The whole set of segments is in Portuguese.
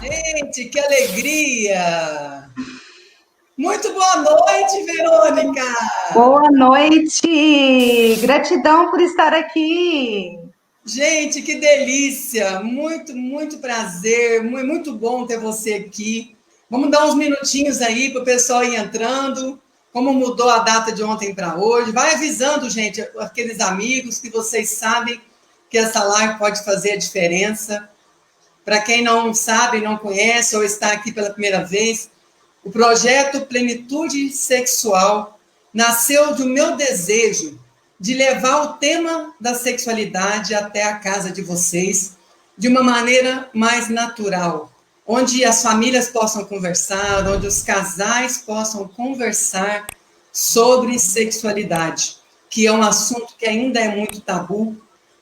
Gente, que alegria! Muito boa noite, Verônica! Boa noite! Gratidão por estar aqui. Gente, que delícia! Muito prazer, muito bom ter você aqui. Vamos dar uns minutinhos aí para o pessoal ir entrando. Como mudou a data de ontem para hoje. Vai avisando, gente, aqueles amigos que vocês sabem que essa live pode fazer a diferença. Para quem não sabe, não conhece ou está aqui pela primeira vez, o projeto Plenitude Sexual nasceu do meu desejo de levar o tema da sexualidade até a casa de vocês de uma maneira mais natural, onde as famílias possam conversar, onde os casais possam conversar sobre sexualidade, que é um assunto que ainda é muito tabu.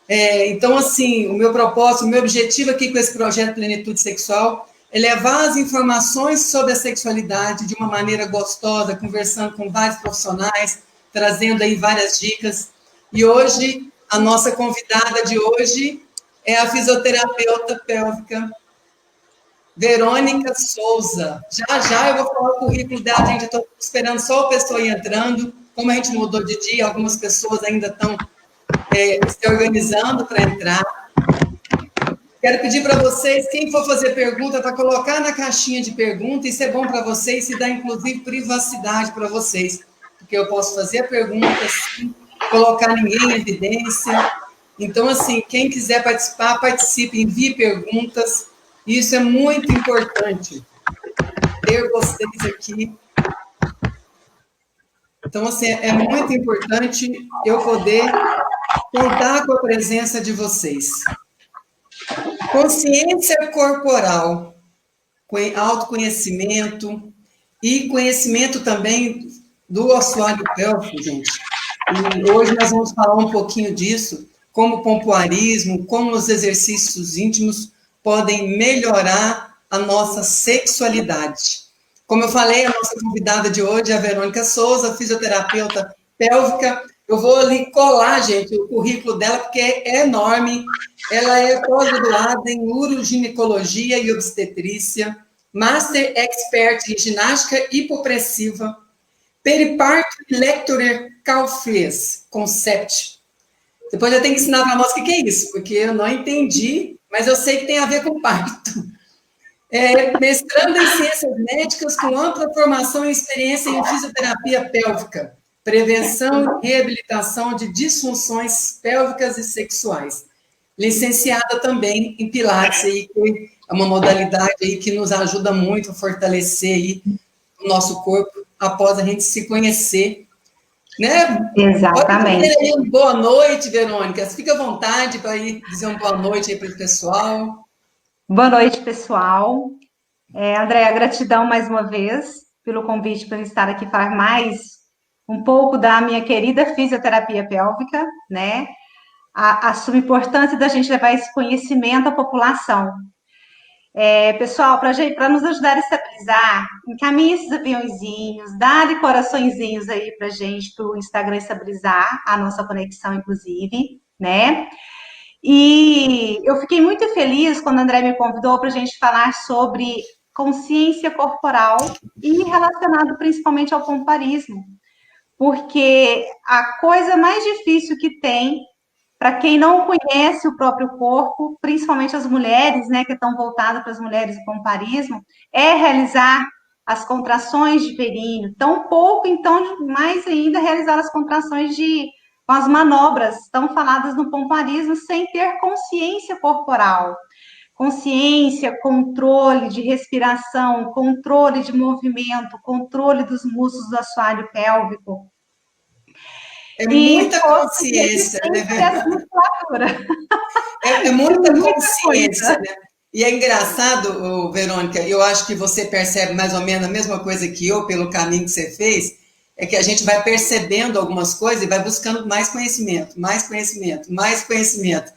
Então, assim, o meu propósito, o meu objetivo aqui com esse projeto Plenitude Sexual é levar as informações sobre a sexualidade de uma maneira gostosa, conversando com vários profissionais, trazendo aí várias dicas. E hoje, a nossa convidada de hoje é a fisioterapeuta pélvica Verônica Souza. Já eu vou falar o currículo dela, gente, eu estou esperando só o pessoal ir entrando. Como a gente mudou de dia, algumas pessoas ainda estão se organizando para entrar. Quero pedir para vocês, quem for fazer pergunta, para colocar na caixinha de pergunta. Isso é bom para vocês, se dá, inclusive, privacidade para vocês, porque eu posso fazer a pergunta sem colocar ninguém em evidência. Então, assim, quem quiser participar, participe, envie perguntas. Isso é muito importante, ter vocês aqui. Então, assim, é muito importante eu poder contar com a presença de vocês. Consciência corporal, autoconhecimento e conhecimento também do assoalho pélvico, gente. E hoje nós vamos falar um pouquinho disso, como o pompoarismo, como os exercícios íntimos podem melhorar a nossa sexualidade. Como eu falei, a nossa convidada de hoje é a Verônica Souza, fisioterapeuta pélvica. Eu vou ali colar, gente, o currículo dela, porque é enorme. Ela é pós-graduada em uroginecologia e obstetrícia, Master Expert em ginástica hipopressiva, periparto e lecture Calfes Concept. Depois eu tenho que ensinar para a moça o que é isso, porque eu não entendi, mas eu sei que tem a ver com parto. Mestrando em ciências médicas com ampla formação e experiência em fisioterapia pélvica, prevenção e reabilitação de disfunções pélvicas e sexuais. Licenciada também em Pilates, aí, que é uma modalidade aí que nos ajuda muito a fortalecer aí o nosso corpo após a gente se conhecer, né? Exatamente. Pode dizer aí uma boa noite, Verônica. Fica à vontade para ir dizer uma boa noite aí para o pessoal. Boa noite, pessoal. Andréa, gratidão mais uma vez pelo convite para estar aqui falar mais um pouco da minha querida fisioterapia pélvica, né? A subimportância da gente levar esse conhecimento à população. Pessoal, para nos ajudar a estabilizar, encaminhe esses aviãozinhos, dá coraçõezinhos aí para a gente, para o Instagram estabilizar a nossa conexão, inclusive, né? E eu fiquei muito feliz quando a André me convidou para a gente falar sobre consciência corporal e relacionado principalmente ao pompoarismo, porque a coisa mais difícil que tem para quem não conhece o próprio corpo, principalmente as mulheres, né, que estão voltadas para as mulheres do pompoarismo, é realizar as contrações de períneo, tão pouco, então, mais ainda, realizar as contrações com as manobras tão faladas no pompoarismo, sem ter consciência corporal. Consciência, controle de respiração, controle de movimento, controle dos músculos do assoalho pélvico. É muita consciência, né? É muita consciência, né? E é engraçado, Verônica, eu acho que você percebe mais ou menos a mesma coisa que eu, pelo caminho que você fez, é que a gente vai percebendo algumas coisas e vai buscando mais conhecimento, mais conhecimento, mais conhecimento.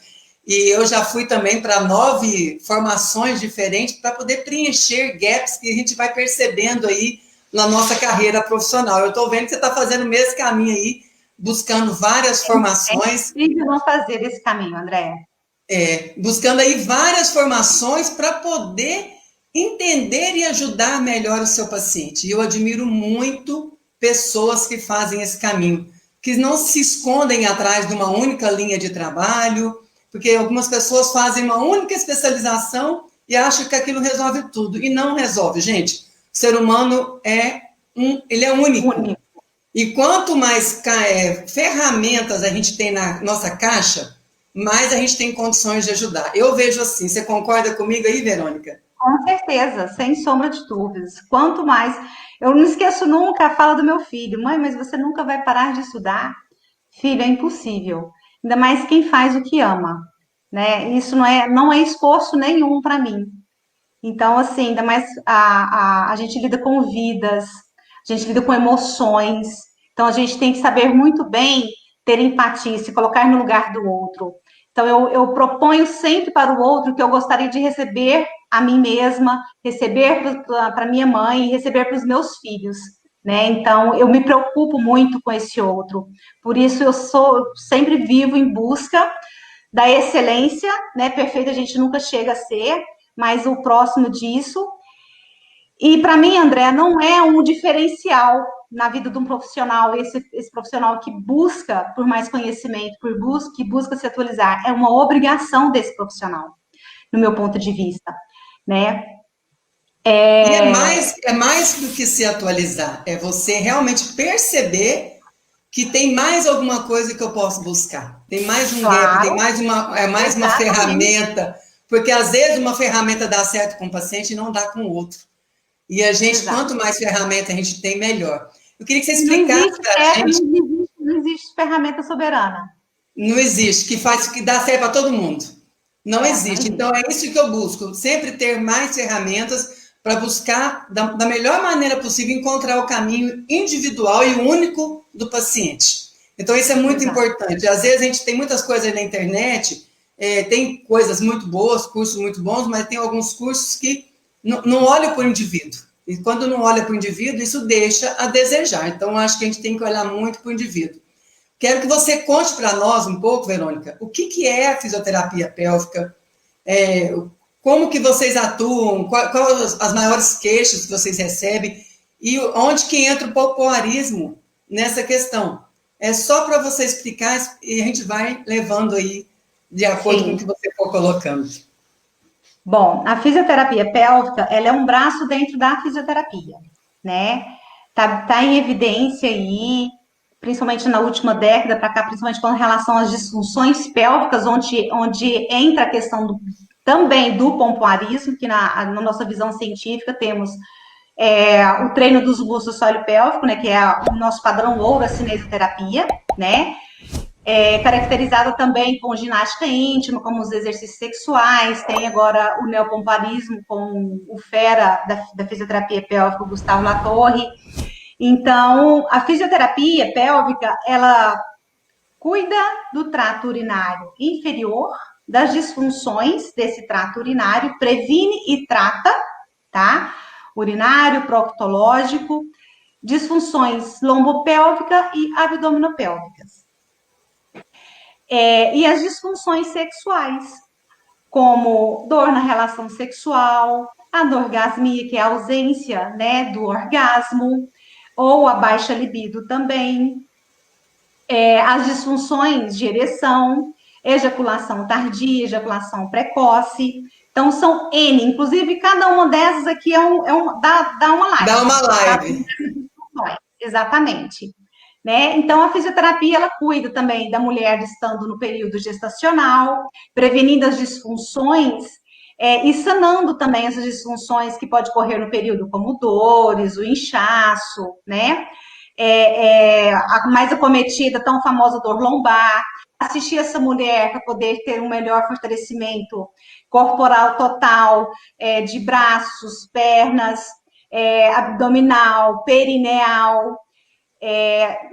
E eu já fui também para 9 formações diferentes para poder preencher gaps que a gente vai percebendo aí na nossa carreira profissional. Eu estou vendo que você está fazendo o mesmo caminho aí buscando várias formações. É incrível não fazer esse caminho, Andréa. Buscando aí várias formações para poder entender e ajudar melhor o seu paciente. E eu admiro muito pessoas que fazem esse caminho, que não se escondem atrás de uma única linha de trabalho, porque algumas pessoas fazem uma única especialização e acham que aquilo resolve tudo, e não resolve. Gente, o ser humano ele é único. E quanto mais ferramentas a gente tem na nossa caixa, mais a gente tem condições de ajudar. Eu vejo assim. Você concorda comigo aí, Verônica? Com certeza, sem sombra de dúvidas. Quanto mais. Eu não esqueço nunca a fala do meu filho: mãe, mas você nunca vai parar de estudar? Filho, é impossível. Ainda mais quem faz o que ama, né? Isso não é esforço nenhum para mim. Então, assim, ainda mais a gente lida com vidas, a gente lida com emoções. Então, a gente tem que saber muito bem ter empatia, se colocar no lugar do outro. Então, eu proponho sempre para o outro que eu gostaria de receber a mim mesma, receber para minha mãe, receber para os meus filhos, né? Então, eu me preocupo muito com esse outro. Por isso, eu sempre vivo em busca da excelência, né? Perfeito a gente nunca chega a ser, mas o próximo disso. E para mim, André, não é um diferencial na vida de um profissional, esse profissional que busca por mais conhecimento, que busca se atualizar, é uma obrigação desse profissional, no meu ponto de vista, né? E é mais do que se atualizar, é você realmente perceber que tem mais alguma coisa que eu posso buscar, tem mais um gap, tem Claro, mais uma ferramenta, porque às vezes uma ferramenta dá certo com o paciente e não dá com o outro. E a gente, quanto mais ferramenta a gente tem, melhor. Eu queria que você explicasse para a gente. Não existe ferramenta soberana. Não existe, que dá certo para todo mundo. Não existe. Então, é isso que eu busco, sempre ter mais ferramentas para buscar, da melhor maneira possível, encontrar o caminho individual e único do paciente. Então, isso é muito importante. Às vezes, a gente tem muitas coisas aí na internet, tem coisas muito boas, cursos muito bons, mas tem alguns cursos que não olham para o indivíduo. E quando não olha para o indivíduo, isso deixa a desejar. Então, acho que a gente tem que olhar muito para o indivíduo. Quero que você conte para nós um pouco, Verônica, o que é a fisioterapia pélvica, como que vocês atuam, quais as maiores queixas que vocês recebem e onde que entra o popularismo nessa questão. É só para você explicar e a gente vai levando aí de acordo com o que você for colocando. Bom, a fisioterapia pélvica, ela é um braço dentro da fisioterapia, né? Tá em evidência aí, principalmente na última década para cá, principalmente com relação às disfunções pélvicas, onde entra a questão também do pompoarismo, que na nossa visão científica temos o treino dos músculos sólio pélvico, né, que é o nosso padrão ouro, a cinesioterapia, né? Caracterizada também com ginástica íntima, como os exercícios sexuais, tem agora o neopomparismo com o fera da fisioterapia pélvica, o Gustavo Latorre. Então, a fisioterapia pélvica, ela cuida do trato urinário inferior, das disfunções desse trato urinário, previne e trata, tá? Urinário, proctológico, disfunções lombopélvica e abdominopélvicas. E as disfunções sexuais, como dor na relação sexual, anorgasmia, que é a ausência, né, do orgasmo, ou a baixa libido também, as disfunções de ereção, ejaculação tardia, ejaculação precoce. Então, são N, inclusive cada uma dessas aqui dá uma live. Dá uma live. Exatamente. Né? Então, a fisioterapia, ela cuida também da mulher estando no período gestacional, prevenindo as disfunções e sanando também essas disfunções que pode ocorrer no período, como dores, o inchaço, né? A mais acometida, tão famosa dor lombar. Assistir essa mulher para poder ter um melhor fortalecimento corporal total, de braços, pernas, abdominal, perineal,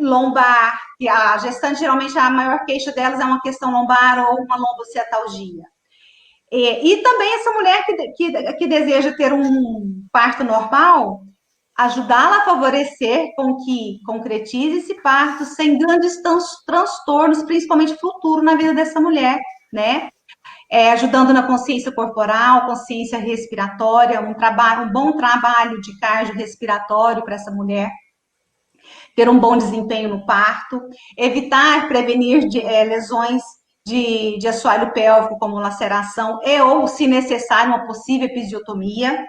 lombar, que a gestante geralmente a maior queixa delas é uma questão lombar ou uma lombociatalgia. E também essa mulher que deseja ter um parto normal, ajudá-la a favorecer com que concretize esse parto sem grandes transtornos, principalmente futuro na vida dessa mulher, né? Ajudando na consciência corporal, consciência respiratória, um bom trabalho de cardiorrespiratório para essa mulher, ter um bom desempenho no parto, evitar, prevenir lesões de assoalho pélvico, como laceração ou, se necessário, uma possível episiotomia,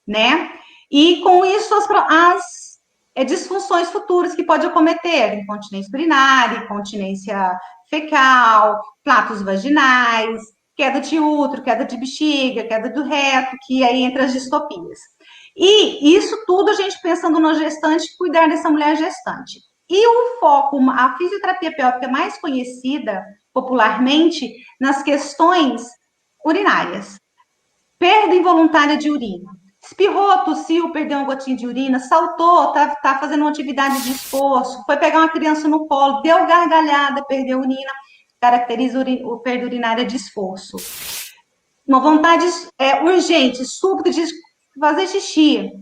né? E com isso as disfunções futuras que pode acometer, incontinência urinária, incontinência fecal, platos vaginais, queda de útero, queda de bexiga, queda do reto, que aí entra as distopias. E isso tudo a gente pensando no gestante, cuidar dessa mulher gestante. E o foco, a fisioterapia pélvica mais conhecida popularmente nas questões urinárias. Perda involuntária de urina. Espirrou, tossiu, perdeu uma gotinha de urina, saltou, tá fazendo uma atividade de esforço, foi pegar uma criança no colo, deu gargalhada, perdeu urina, caracteriza perda urinária de esforço. Uma vontade urgente, súbita de fazer xixi,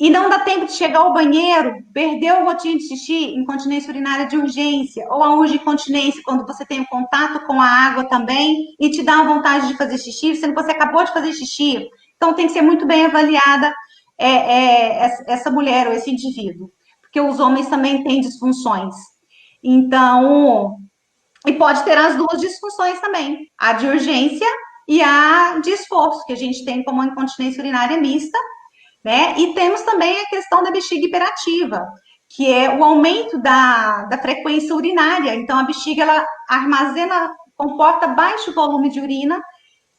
e não dá tempo de chegar ao banheiro, perdeu o gotinho de xixi, incontinência urinária de urgência, ou a incontinência, quando você tem contato com a água também, e te dá uma vontade de fazer xixi, sendo que você acabou de fazer xixi. Então, tem que ser muito bem avaliada essa mulher ou esse indivíduo, porque os homens também têm disfunções. Então, e pode ter as duas disfunções também, a de urgência e a de esforço, que a gente tem como a incontinência urinária mista, né? E temos também a questão da bexiga hiperativa, que é o aumento da frequência urinária. Então, a bexiga, ela comporta baixo volume de urina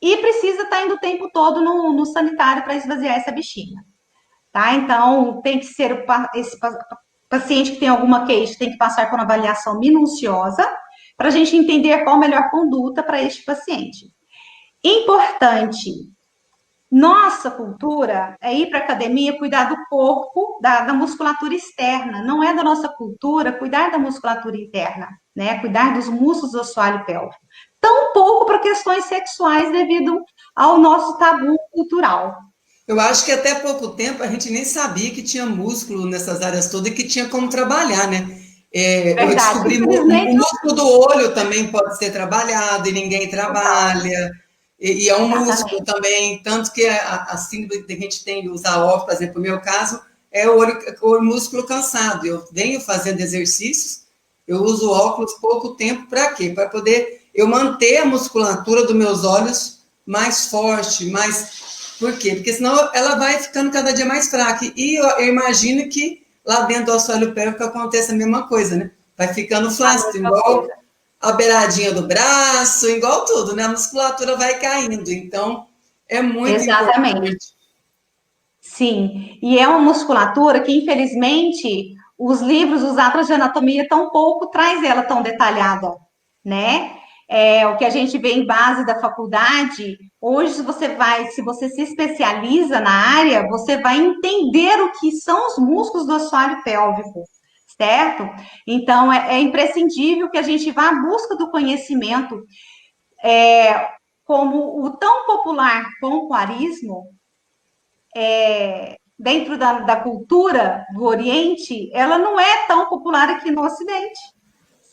e precisa estar indo o tempo todo no sanitário para esvaziar essa bexiga. Tá? Então, tem que ser esse paciente que tem alguma queixa, tem que passar por uma avaliação minuciosa para a gente entender qual a melhor conduta para este paciente. Importante, nossa cultura é ir para a academia, cuidar do corpo, da musculatura externa. Não é da nossa cultura cuidar da musculatura interna, né? Cuidar dos músculos do assoalho pélvico. Tampouco para questões sexuais devido ao nosso tabu cultural. Eu acho que até pouco tempo a gente nem sabia que tinha músculo nessas áreas todas e que tinha como trabalhar, né? Eu descobri o músculo do olho também pode ser trabalhado e ninguém trabalha. E é um músculo também, tanto que a síndrome que a gente tem de usar óculos, por exemplo, no meu caso, é o músculo cansado. Eu venho fazendo exercícios, eu uso óculos pouco tempo, para quê? Para poder eu manter a musculatura dos meus olhos mais forte, Por quê? Porque senão ela vai ficando cada dia mais fraca. E eu imagino que lá dentro do assoalho pélvico acontece a mesma coisa, né? Vai ficando flácido, igual a beiradinha do braço, igual tudo, né? A musculatura vai caindo. Então, é muito importante. Sim, e é uma musculatura que, infelizmente, os livros, os atlas de anatomia, tão pouco traz ela tão detalhada, né? O que a gente vê em base da faculdade, hoje se você se especializa na área, você vai entender o que são os músculos do assoalho pélvico, certo? Então, é imprescindível que a gente vá à busca do conhecimento, como o tão popular pompoarismo, dentro da cultura do Oriente, ela não é tão popular aqui no Ocidente,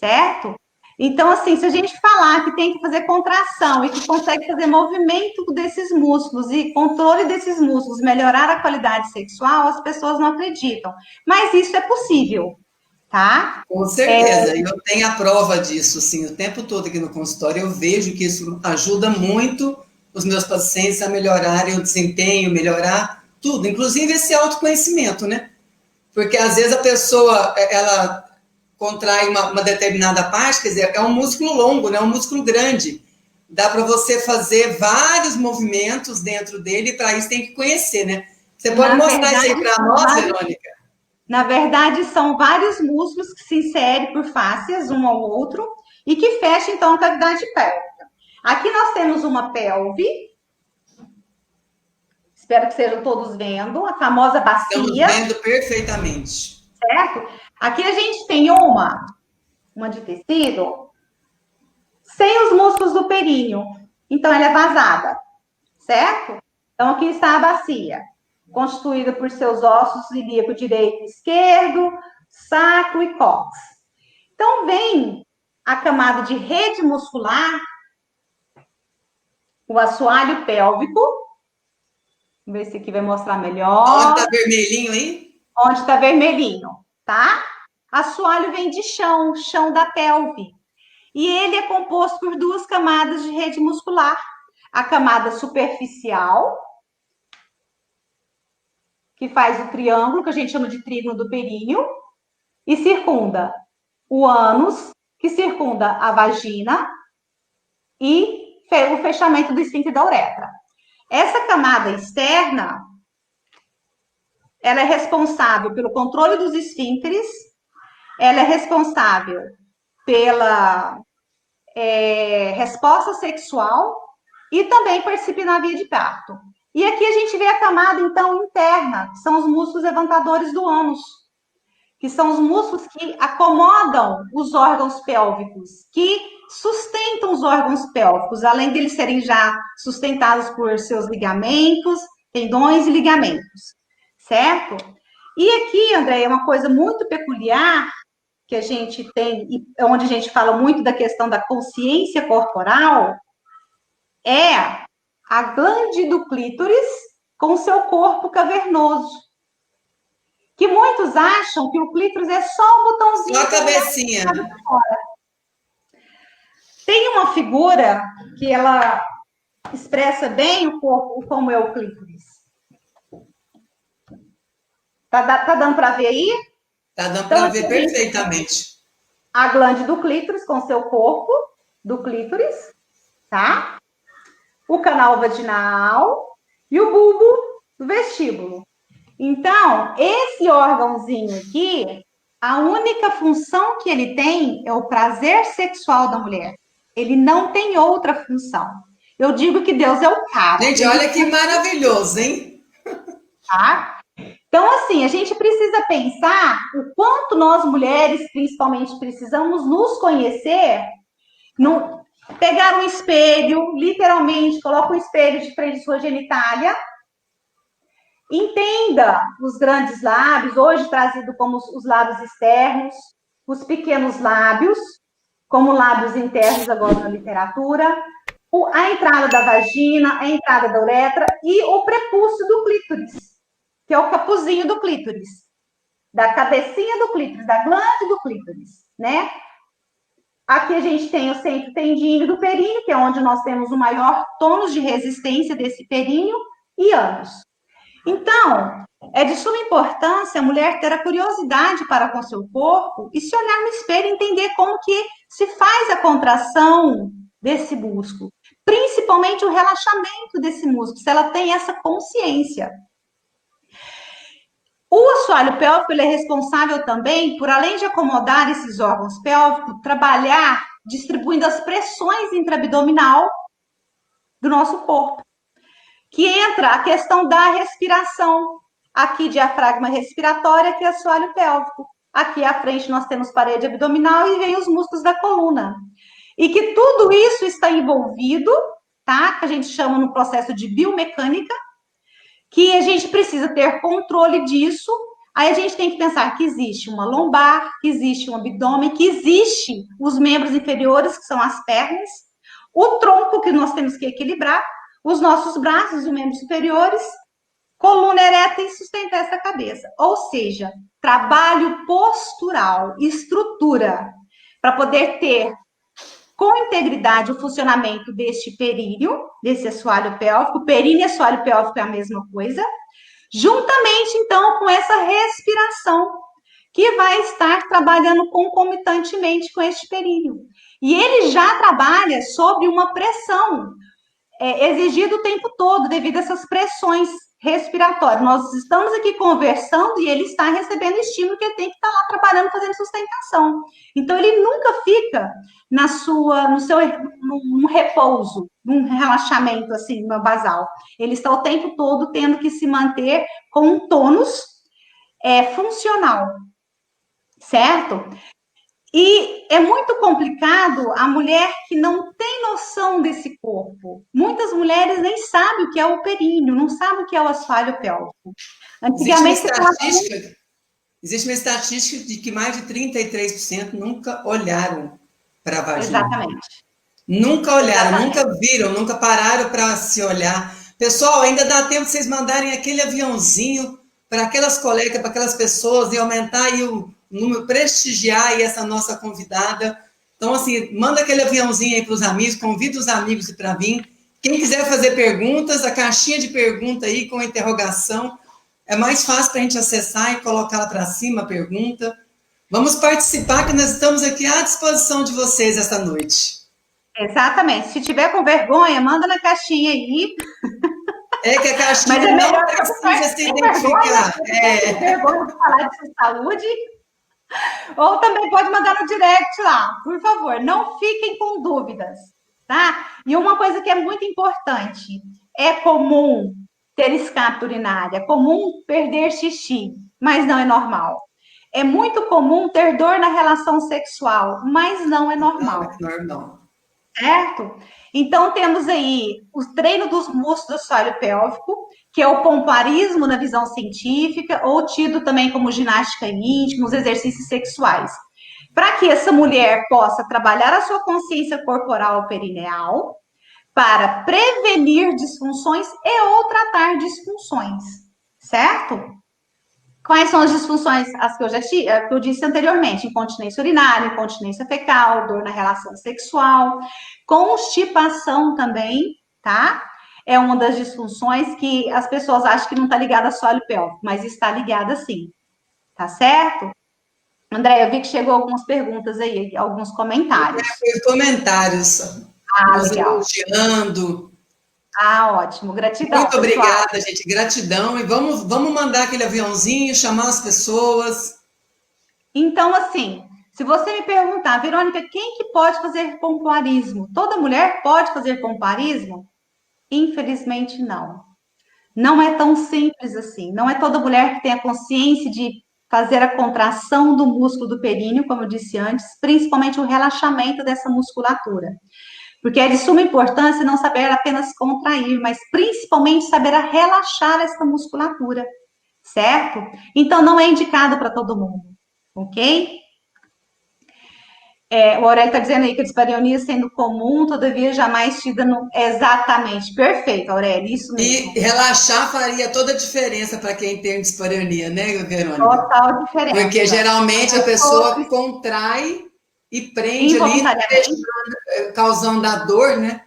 certo? Então, assim, se a gente falar que tem que fazer contração e que consegue fazer movimento desses músculos e controle desses músculos, melhorar a qualidade sexual, as pessoas não acreditam. Mas isso é possível, tá? Com certeza, eu tenho a prova disso, sim, o tempo todo aqui no consultório eu vejo que isso ajuda muito os meus pacientes a melhorarem o desempenho, melhorar tudo, inclusive esse autoconhecimento, né? Porque às vezes a pessoa, ela contrai uma determinada parte, quer dizer, é um músculo longo, né? Um músculo grande. Dá para você fazer vários movimentos dentro dele, e para isso tem que conhecer, né? Você pode mostrar isso aí para nós, Verônica? Na verdade, são vários músculos que se inserem por fáscias, um ao outro, e que fecham, então, a cavidade pélvica. Aqui nós temos uma pelve. Espero que sejam todos vendo. A famosa bacia. Estamos vendo perfeitamente. Certo? Aqui a gente tem uma de tecido, sem os músculos do períneo. Então, ela é vazada. Certo? Então, aqui está a bacia. constituída por seus ossos ilíaco direito e esquerdo, sacro e cóccix. Então, vem a camada de rede muscular, o assoalho pélvico. Vamos ver se aqui vai mostrar melhor. Onde está vermelhinho aí? Onde está vermelhinho, tá? Assoalho vem de chão, chão da pelve. E ele é composto por duas camadas de rede muscular. A camada superficial, que faz o triângulo, que a gente chama de trígono do períneo, e circunda o ânus, que circunda a vagina, e o fechamento do esfíncter da uretra. Essa camada externa, ela é responsável pelo controle dos esfíncteres, ela é responsável pela resposta sexual e também participa na via de parto. E aqui a gente vê a camada, então, interna, que são os músculos levantadores do ânus, que são os músculos que acomodam os órgãos pélvicos, que sustentam os órgãos pélvicos, além deles serem já sustentados por seus ligamentos, tendões e ligamentos, certo? E aqui, André, é uma coisa muito peculiar que a gente tem, onde a gente fala muito da questão da consciência corporal, é a glande do clítoris com seu corpo cavernoso. Que muitos acham que o clítoris é só um botãozinho. Só a cabecinha. Tem uma figura que ela expressa bem o corpo, como é o clítoris. Tá dando para ver aí? Tá dando para ver perfeitamente. A glande do clítoris com seu corpo do clítoris, tá? O canal vaginal e o bulbo do vestíbulo. Então, esse órgãozinho aqui, a única função que ele tem é o prazer sexual da mulher. Ele não tem outra função. Eu digo que Deus é o cara. Gente, olha que maravilhoso, hein? Tá? Então, assim, a gente precisa pensar o quanto nós mulheres, principalmente, precisamos nos conhecer, pegar um espelho, literalmente, coloca um espelho de frente à sua genitália, entenda os grandes lábios, hoje trazido como os lábios externos, os pequenos lábios, como lábios internos agora na literatura, a entrada da vagina, a entrada da uretra e o prepúcio do clítoris, que é o capuzinho do clítoris, da cabecinha do clítoris, da glande do clítoris, né? Aqui a gente tem o centro tendíneo do períneo, que é onde nós temos o maior tônus de resistência desse períneo, e ânus. Então, é de suma importância a mulher ter a curiosidade para com seu corpo e se olhar no espelho e entender como que se faz a contração desse músculo, principalmente o relaxamento desse músculo, se ela tem essa consciência. O assoalho pélvico ele é responsável também por, além de acomodar esses órgãos pélvicos, trabalhar distribuindo as pressões intraabdominal do nosso corpo. Que entra a questão da respiração. Aqui, diafragma respiratória, aqui, assoalho pélvico. Aqui à frente nós temos parede abdominal e vem os músculos da coluna. E que tudo isso está envolvido, tá? Que a gente chama no processo de biomecânica, que a gente precisa ter controle disso. Aí a gente tem que pensar que existe uma lombar, que existe um abdômen, que existe os membros inferiores, que são as pernas, o tronco que nós temos que equilibrar, os nossos braços, os membros superiores, coluna ereta e sustentar essa cabeça. Ou seja, trabalho postural, estrutura, para poder ter com integridade o funcionamento deste períneo, desse assoalho pélvico. Períneo e assoalho pélvico é a mesma coisa. Juntamente, então, com essa respiração, que vai estar trabalhando concomitantemente com este períneo. E ele já trabalha sobre uma pressão exigida o tempo todo, devido a essas pressões respiratórias. Nós estamos aqui conversando e ele está recebendo estímulo que ele tem que estar lá trabalhando, fazendo sustentação. Então, ele nunca fica num repouso, num relaxamento, assim, no basal. Ele está o tempo todo tendo que se manter com um tônus funcional, certo? E é muito complicado a mulher que não tem noção desse corpo. Muitas mulheres nem sabem o que é o períneo, não sabem o que é o assoalho pélvico. Existe uma Antigamente, você falava... estatística, existe uma estatística de que mais de 33% nunca olharam para a vagina. Exatamente. Nunca olharam, Exatamente. nunca viram, nunca pararam para se olhar. Pessoal, ainda dá tempo de vocês mandarem aquele aviãozinho para aquelas colegas, para aquelas pessoas, e aumentar aí o número, prestigiar aí essa nossa convidada. Então, assim, manda aquele aviãozinho aí para os amigos, convida os amigos para vir. Quem quiser fazer perguntas, a caixinha de pergunta aí com interrogação, é mais fácil para a gente acessar e colocar lá para cima a pergunta. Vamos participar, que nós estamos aqui à disposição de vocês essa noite. Exatamente. Se tiver com vergonha, manda na caixinha aí. É que a caixinha Mas é melhor não precisa se identificar. Tem vergonha de falar de saúde. Ou também pode mandar no direct lá, por favor. Não fiquem com dúvidas, tá? E uma coisa que é muito importante: é comum ter escape urinária, é comum perder xixi, mas não é normal. É muito comum ter dor na relação sexual, mas não é normal. Não, é normal. Certo? Então, temos aí o treino dos músculos do assoalho pélvico, que é o pomparismo na visão científica, ou tido também como ginástica íntima, os exercícios sexuais. Para que essa mulher possa trabalhar a sua consciência corporal perineal, para prevenir disfunções e ou tratar disfunções, certo? Quais são as disfunções? As que eu disse anteriormente: incontinência urinária, incontinência fecal, dor na relação sexual, constipação também, tá? É uma das disfunções que as pessoas acham que não está ligada só ao pélvico, mas está ligada sim, tá certo? André, eu vi que chegou algumas perguntas aí, alguns comentários. Comentários. Nos Legal. elogiando. Ótimo. Gratidão, Muito pessoal. obrigada, gente. Gratidão. E vamos mandar aquele aviãozinho, chamar as pessoas. Então, assim, se você me perguntar, Verônica, quem que pode fazer pompoarismo? Toda mulher pode fazer pompoarismo? Infelizmente, não. Não é tão simples assim. Não é toda mulher que tem a consciência de fazer a contração do músculo do períneo, como eu disse antes, principalmente o relaxamento dessa musculatura. Porque é de suma importância não saber apenas contrair, mas principalmente saber relaxar essa musculatura, certo? Então, não é indicado para todo mundo, ok? O Aurélio está dizendo aí que a dispareunia sendo comum, todavia jamais tida no... Exatamente, perfeito, Aurélio, isso mesmo. E relaxar faria toda a diferença para quem tem dispareunia, né, Verônica? Total diferença. Porque geralmente a pessoa contrai e prende ali, causando a dor, né?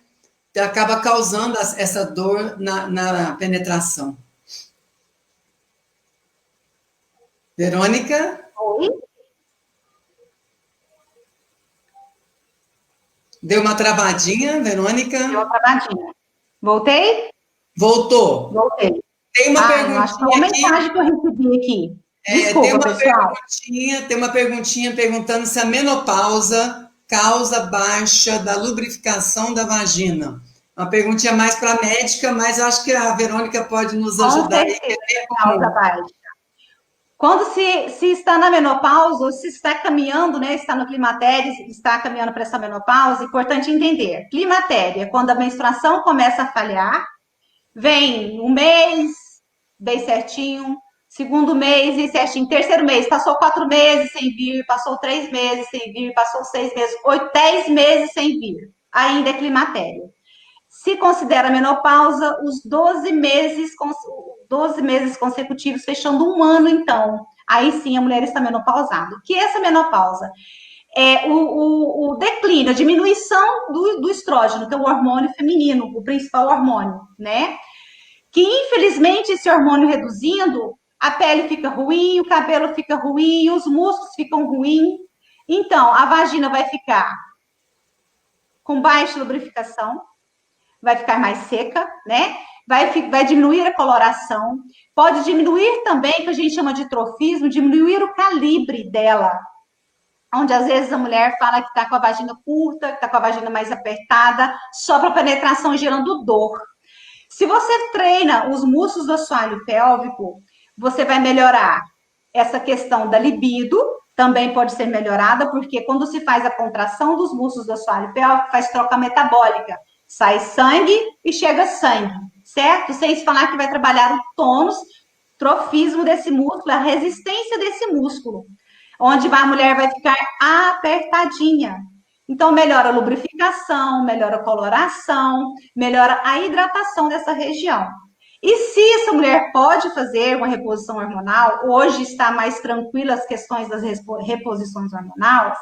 Acaba causando essa dor na penetração. Verônica? Oi? Deu uma travadinha, Verônica? Deu uma travadinha. Voltei? Voltou. Voltei. Tem uma perguntinha acho que é uma mensagem que eu recebi aqui. Desculpa, pessoal. Tem uma perguntinha perguntando se a menopausa causa baixa da lubrificação da vagina. Uma perguntinha mais para a médica, mas acho que a Verônica pode nos ajudar. Com certeza, causa baixa. Quando se está na menopausa, ou se está caminhando, né, está no climatério, está caminhando para essa menopausa, é importante entender. Climatério é quando a menstruação começa a falhar, vem um mês, bem certinho, segundo mês, e certinho, terceiro mês, passou 4 meses sem vir, passou 3 meses sem vir, passou 6 meses, 8, 10 meses sem vir, ainda é climatério. Se considera menopausa, os 12 meses consecutivos, fechando um ano, então. Aí sim a mulher está menopausada. O que é essa menopausa? É o declínio, a diminuição do estrógeno, que é o hormônio feminino, o principal hormônio, né? Que, infelizmente, esse hormônio reduzindo, a pele fica ruim, o cabelo fica ruim, os músculos ficam ruins. Então, a vagina vai ficar com baixa lubrificação, vai ficar mais seca, né? Vai diminuir a coloração, pode diminuir também, que a gente chama de trofismo, diminuir o calibre dela, onde às vezes a mulher fala que está com a vagina curta, que está com a vagina mais apertada, só para penetração gerando dor. Se você treina os músculos do assoalho pélvico, você vai melhorar essa questão da libido, também pode ser melhorada, porque quando se faz a contração dos músculos do assoalho pélvico, faz troca metabólica. Sai sangue e chega sangue, certo? Sem falar que vai trabalhar o tônus, trofismo desse músculo, a resistência desse músculo, onde a mulher vai ficar apertadinha. Então, melhora a lubrificação, melhora a coloração, melhora a hidratação dessa região. E se essa mulher pode fazer uma reposição hormonal, hoje está mais tranquila as questões das reposições hormonais,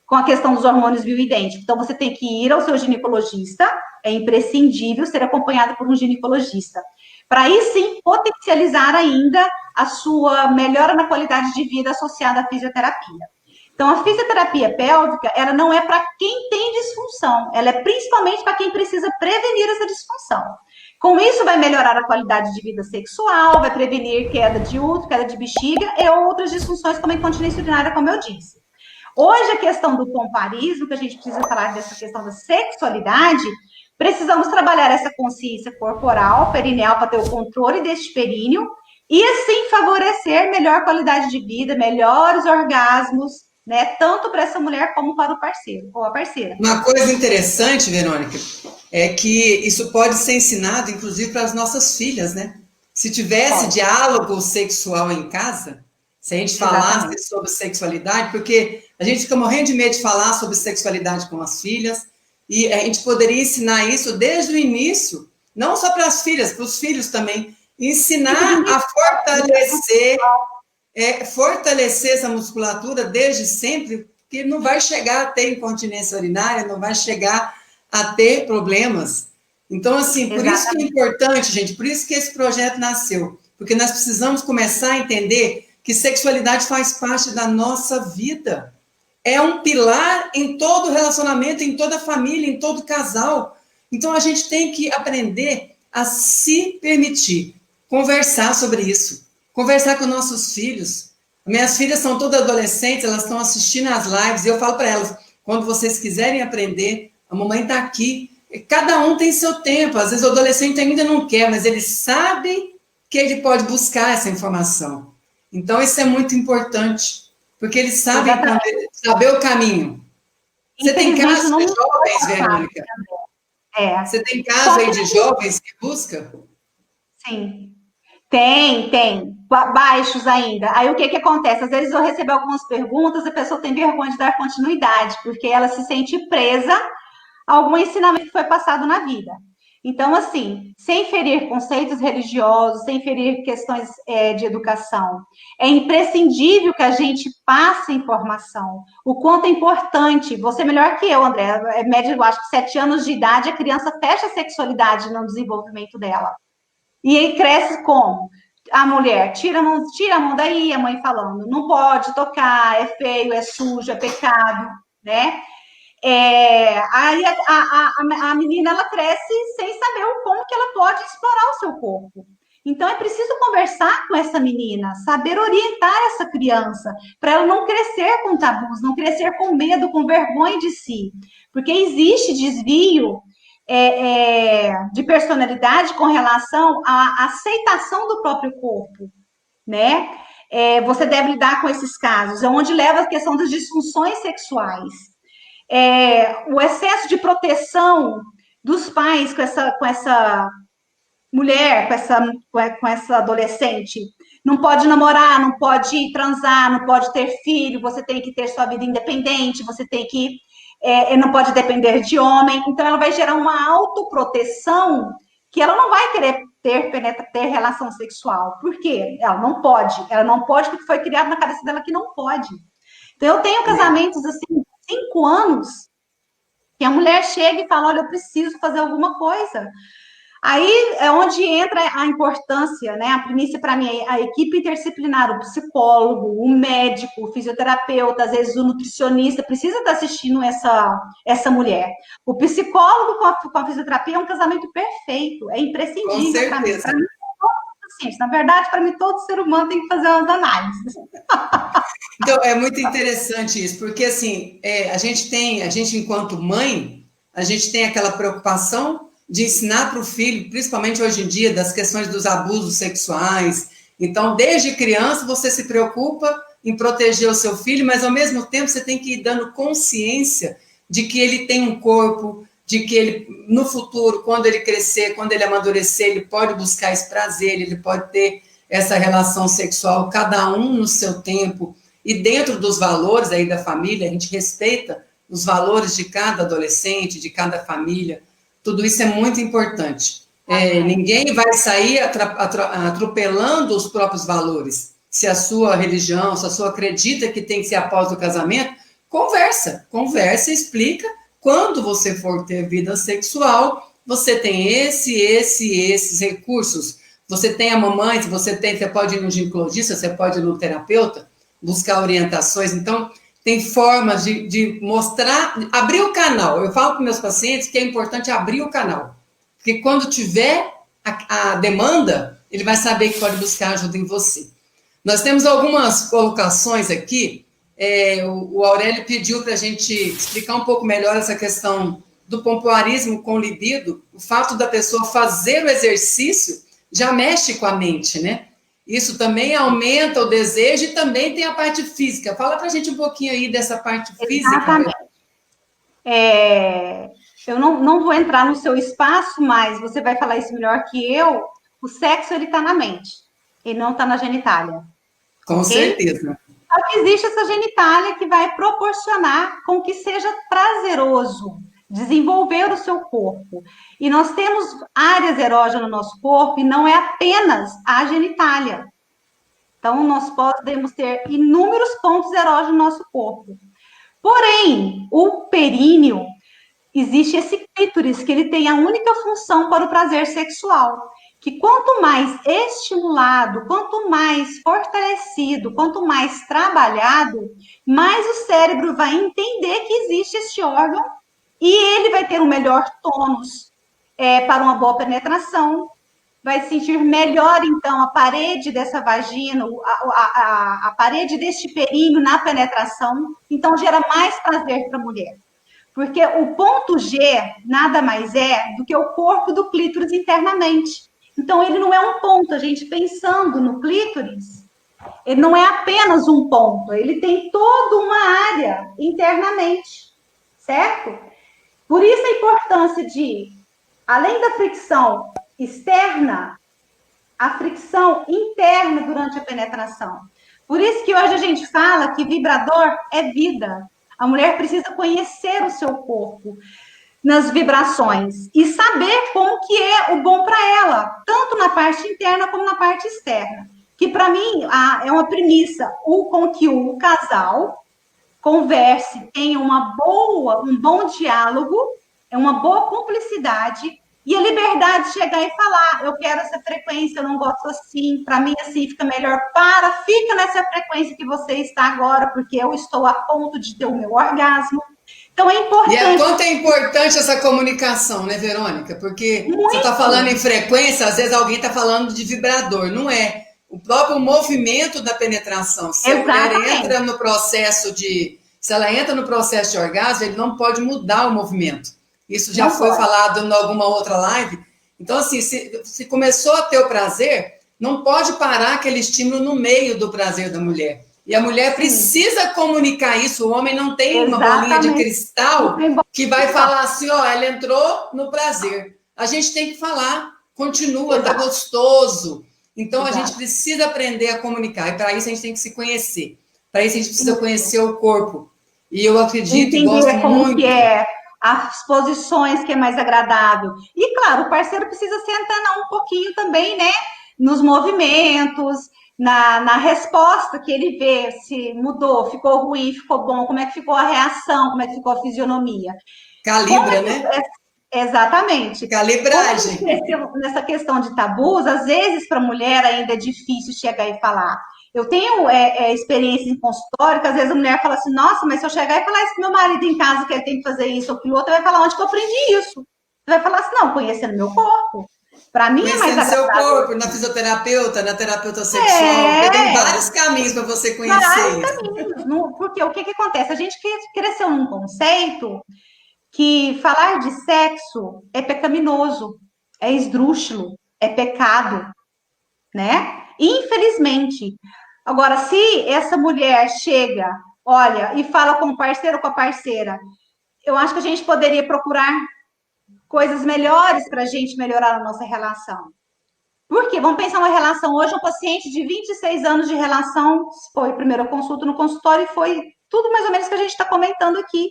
com a questão dos hormônios bioidênticos. Então, você tem que ir ao seu ginecologista, é imprescindível ser acompanhada por um ginecologista, para aí sim potencializar ainda a sua melhora na qualidade de vida associada à fisioterapia. Então, a fisioterapia pélvica, ela não é para quem tem disfunção, ela é principalmente para quem precisa prevenir essa disfunção. Com isso, vai melhorar a qualidade de vida sexual, vai prevenir queda de útero, queda de bexiga e outras disfunções, como a incontinência urinária, como eu disse. Hoje, a questão do comparismo, que a gente precisa falar dessa questão da sexualidade, precisamos trabalhar essa consciência corporal, perineal, para ter o controle deste períneo, e assim favorecer melhor qualidade de vida, melhores orgasmos, né? Tanto para essa mulher como para o parceiro ou a parceira. Uma coisa interessante, Verônica, é que isso pode ser ensinado, inclusive, para as nossas filhas, né? Se tivesse diálogo sexual em casa, se a gente falasse sobre sexualidade, porque a gente fica morrendo de medo de falar sobre sexualidade com as filhas, e a gente poderia ensinar isso desde o início, não só para as filhas, para os filhos também, ensinar a fortalecer essa musculatura desde sempre, que não vai chegar a ter incontinência urinária, não vai chegar a ter problemas. Então, assim, por isso que é importante, gente, por isso que esse projeto nasceu, porque nós precisamos começar a entender que sexualidade faz parte da nossa vida. É um pilar em todo relacionamento, em toda família, em todo casal. Então, a gente tem que aprender a se permitir conversar sobre isso, conversar com nossos filhos. Minhas filhas são todas adolescentes, elas estão assistindo às lives, e eu falo para elas, quando vocês quiserem aprender, a mamãe está aqui. Cada um tem seu tempo, às vezes o adolescente ainda não quer, mas ele sabe que ele pode buscar essa informação. Então, isso é muito importante, porque eles sabem saber o caminho. Você tem casos de jovens, Verônica? Você tem casos aí de jovens que buscam? Sim. Tem. Baixos ainda. Aí, o que acontece? Às vezes eu recebo algumas perguntas, a pessoa tem vergonha de dar continuidade, porque ela se sente presa a algum ensinamento que foi passado na vida. Então, assim, sem ferir conceitos religiosos, sem ferir questões de educação, é imprescindível que a gente passe informação. O quanto é importante, você é melhor que eu, André, médio, acho que 7 anos de idade, a criança fecha a sexualidade no desenvolvimento dela. E aí cresce como? A mulher tira a mão daí, a mãe falando, não pode tocar, é feio, é sujo, é pecado, né? Aí a menina, ela cresce sem saber como que ela pode explorar o seu corpo. Então, é preciso conversar com essa menina, saber orientar essa criança, para ela não crescer com tabus, não crescer com medo, com vergonha de si. Porque existe desvio de personalidade com relação à aceitação do próprio corpo, né? Você deve lidar com esses casos, onde leva a questão das disfunções sexuais. O excesso de proteção dos pais com essa mulher, com essa adolescente. Não pode namorar, não pode transar, não pode ter filho, você tem que ter sua vida independente, você tem que não pode depender de homem. Então, ela vai gerar uma autoproteção que ela não vai querer ter relação sexual. Por quê? Ela não pode porque foi criado na cabeça dela que não pode. Então, eu tenho casamentos, assim, 5 anos, que a mulher chega e fala, olha, eu preciso fazer alguma coisa. Aí é onde entra a importância, né? A primícia para mim, a equipe interdisciplinar, o psicólogo, o médico, o fisioterapeuta, às vezes o nutricionista, precisa estar assistindo essa mulher. O psicólogo com a fisioterapia é um casamento perfeito, é imprescindível para mim. Na verdade, para mim, todo ser humano tem que fazer umas análises. Então, é muito interessante isso, porque, assim, a gente, enquanto mãe, a gente tem aquela preocupação de ensinar para o filho, principalmente hoje em dia, das questões dos abusos sexuais. Então, desde criança, você se preocupa em proteger o seu filho, mas ao mesmo tempo você tem que ir dando consciência de que ele tem um corpo, de que ele, no futuro, quando ele crescer, quando ele amadurecer, ele pode buscar esse prazer, ele pode ter essa relação sexual, cada um no seu tempo, e dentro dos valores aí da família, a gente respeita os valores de cada adolescente, de cada família, tudo isso é muito importante. Ninguém vai sair atropelando os próprios valores. Se a sua religião, se a sua acredita que tem que ser após o casamento, conversa e explica. Quando você for ter vida sexual, você tem esses recursos. Você tem a mamãe, você pode ir no ginecologista, você pode ir no terapeuta, buscar orientações. Então, tem formas de mostrar, abrir o canal. Eu falo para meus pacientes que é importante abrir o canal. Porque quando tiver a demanda, ele vai saber que pode buscar ajuda em você. Nós temos algumas colocações aqui. O Aurélio pediu para a gente explicar um pouco melhor essa questão do pompoarismo com libido. O fato da pessoa fazer o exercício já mexe com a mente, né? Isso também aumenta o desejo e também tem a parte física. Fala para a gente um pouquinho aí dessa parte física. Exatamente. Eu não vou entrar no seu espaço, mas você vai falar isso melhor que eu. O sexo, ele está na mente, ele não está na genitália. Com certeza. Só que existe essa genitália que vai proporcionar com que seja prazeroso desenvolver o seu corpo. E nós temos áreas erógenas no nosso corpo e não é apenas a genitália. Então, nós podemos ter inúmeros pontos erógenos no nosso corpo. Porém, o períneo, existe esse clítoris, que ele tem a única função para o prazer sexual. Que quanto mais estimulado, quanto mais fortalecido, quanto mais trabalhado, mais o cérebro vai entender que existe este órgão e ele vai ter um melhor tônus para uma boa penetração, vai sentir melhor, então, a parede dessa vagina, a parede deste períneo na penetração, então gera mais prazer para a mulher. Porque o ponto G nada mais é do que o corpo do clítoris internamente. Então, ele não é um ponto. A gente pensando no clítoris, ele não é apenas um ponto. Ele tem toda uma área internamente, certo? Por isso a importância de, além da fricção externa, a fricção interna durante a penetração. Por isso que hoje a gente fala que vibrador é vida. A mulher precisa conhecer o seu corpo nas vibrações e saber como que é o bom para ela, tanto na parte interna como na parte externa. Que para mim é uma premissa, com que o casal converse, tenha um bom diálogo, uma boa cumplicidade e a liberdade de chegar e falar, eu quero essa frequência, eu não gosto assim, para mim assim fica melhor, fica nessa frequência que você está agora, porque eu estou a ponto de ter o meu orgasmo. Então é importante. E quanto é importante essa comunicação, né, Verônica? Porque você está falando em frequência, às vezes alguém está falando de vibrador, não é? O próprio movimento da penetração. Se a mulher entra no processo se ela entra no processo de orgasmo, ele não pode mudar o movimento. Isso já foi falado em alguma outra live. Então, assim, se começou a ter o prazer, não pode parar aquele estímulo no meio do prazer da mulher. E a mulher precisa comunicar isso. O homem não tem uma bolinha de cristal que vai falar assim, ela entrou no prazer. A gente tem que falar, continua, tá gostoso. Então, a gente precisa aprender a comunicar. E para isso, a gente tem que se conhecer. Para isso, a gente precisa conhecer o corpo. E eu acredito e gosto muito. Que é as posições que é mais agradável. E, claro, o parceiro precisa se antenar um pouquinho também, né? Nos movimentos, na resposta que ele vê, se mudou, ficou ruim, ficou bom, como é que ficou a reação, como é que ficou a fisionomia. Calibra, né? Exatamente. Calibragem. Nessa questão de tabus, às vezes para a mulher ainda é difícil chegar e falar. Eu tenho experiência em consultório, que às vezes a mulher fala assim, nossa, mas se eu chegar e falar isso pro meu marido em casa, que ele tem que fazer isso ou aquilo outro, vai falar, onde que eu aprendi isso? Você vai falar assim, não, conhecendo meu corpo. Para mim é mais agradável. Conhecendo seu corpo, na fisioterapeuta, na terapeuta sexual, tem vários caminhos para você conhecer. Vários caminhos, porque o que acontece? A gente cresceu num conceito que falar de sexo é pecaminoso, é esdrúxulo, é pecado, né? Infelizmente, Agora, se essa mulher chega, olha, e fala com o parceiro ou com a parceira, eu acho que a gente poderia procurar coisas melhores para a gente melhorar a nossa relação. Por quê? Vamos pensar uma relação. Hoje, um paciente de 26 anos de relação foi primeiro consulta no consultório e foi tudo mais ou menos que a gente está comentando aqui.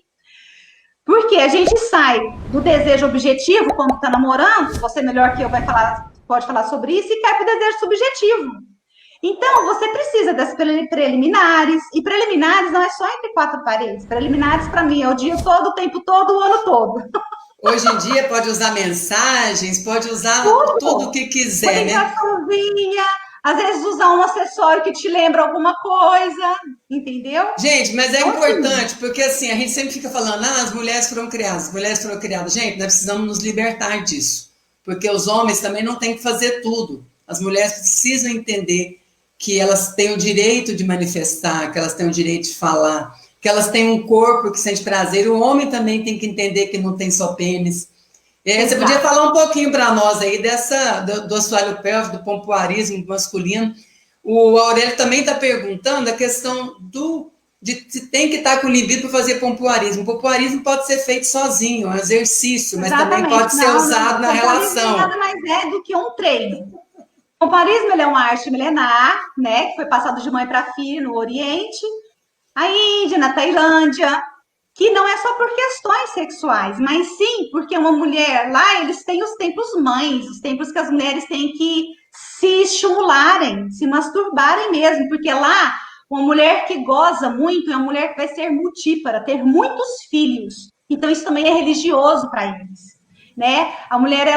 Porque a gente sai do desejo objetivo quando está namorando, você melhor que eu vai falar, pode falar sobre isso, e cai para o desejo subjetivo. Então, você precisa das preliminares, e preliminares não é só entre quatro paredes. Preliminares, para mim, é o dia todo, o tempo todo, o ano todo. Hoje em dia pode usar mensagens, pode usar tudo o que quiser, uma né? ligaçãozinha, às vezes usar um acessório que te lembra alguma coisa, entendeu? Gente, mas é Então, importante, porque assim, a gente sempre fica falando, as mulheres foram criadas, as mulheres foram criadas. Gente, nós precisamos nos libertar disso, porque os homens também não têm que fazer tudo. As mulheres precisam entender que elas têm o direito de manifestar, que elas têm o direito de falar, que elas têm um corpo que sente prazer. O homem também tem que entender que não tem só pênis. Você podia falar um pouquinho para nós aí do assoalho pélvico, do pompoarismo masculino. O Aurélio também está perguntando a questão de se tem que estar com libido para fazer pompoarismo. O pompoarismo pode ser feito sozinho, é um exercício, mas também pode ser usado na relação. Nada mais é do que um treino. O pompoarismo ele é uma arte milenar, né, que foi passado de mãe para filha no Oriente, a Índia, na Tailândia, que não é só por questões sexuais, mas sim porque uma mulher lá, eles têm os tempos mães, os tempos que as mulheres têm que se estimularem, se masturbarem mesmo, porque lá uma mulher que goza muito é uma mulher que vai ser multípara, ter muitos filhos. Então isso também é religioso para eles, né? A mulher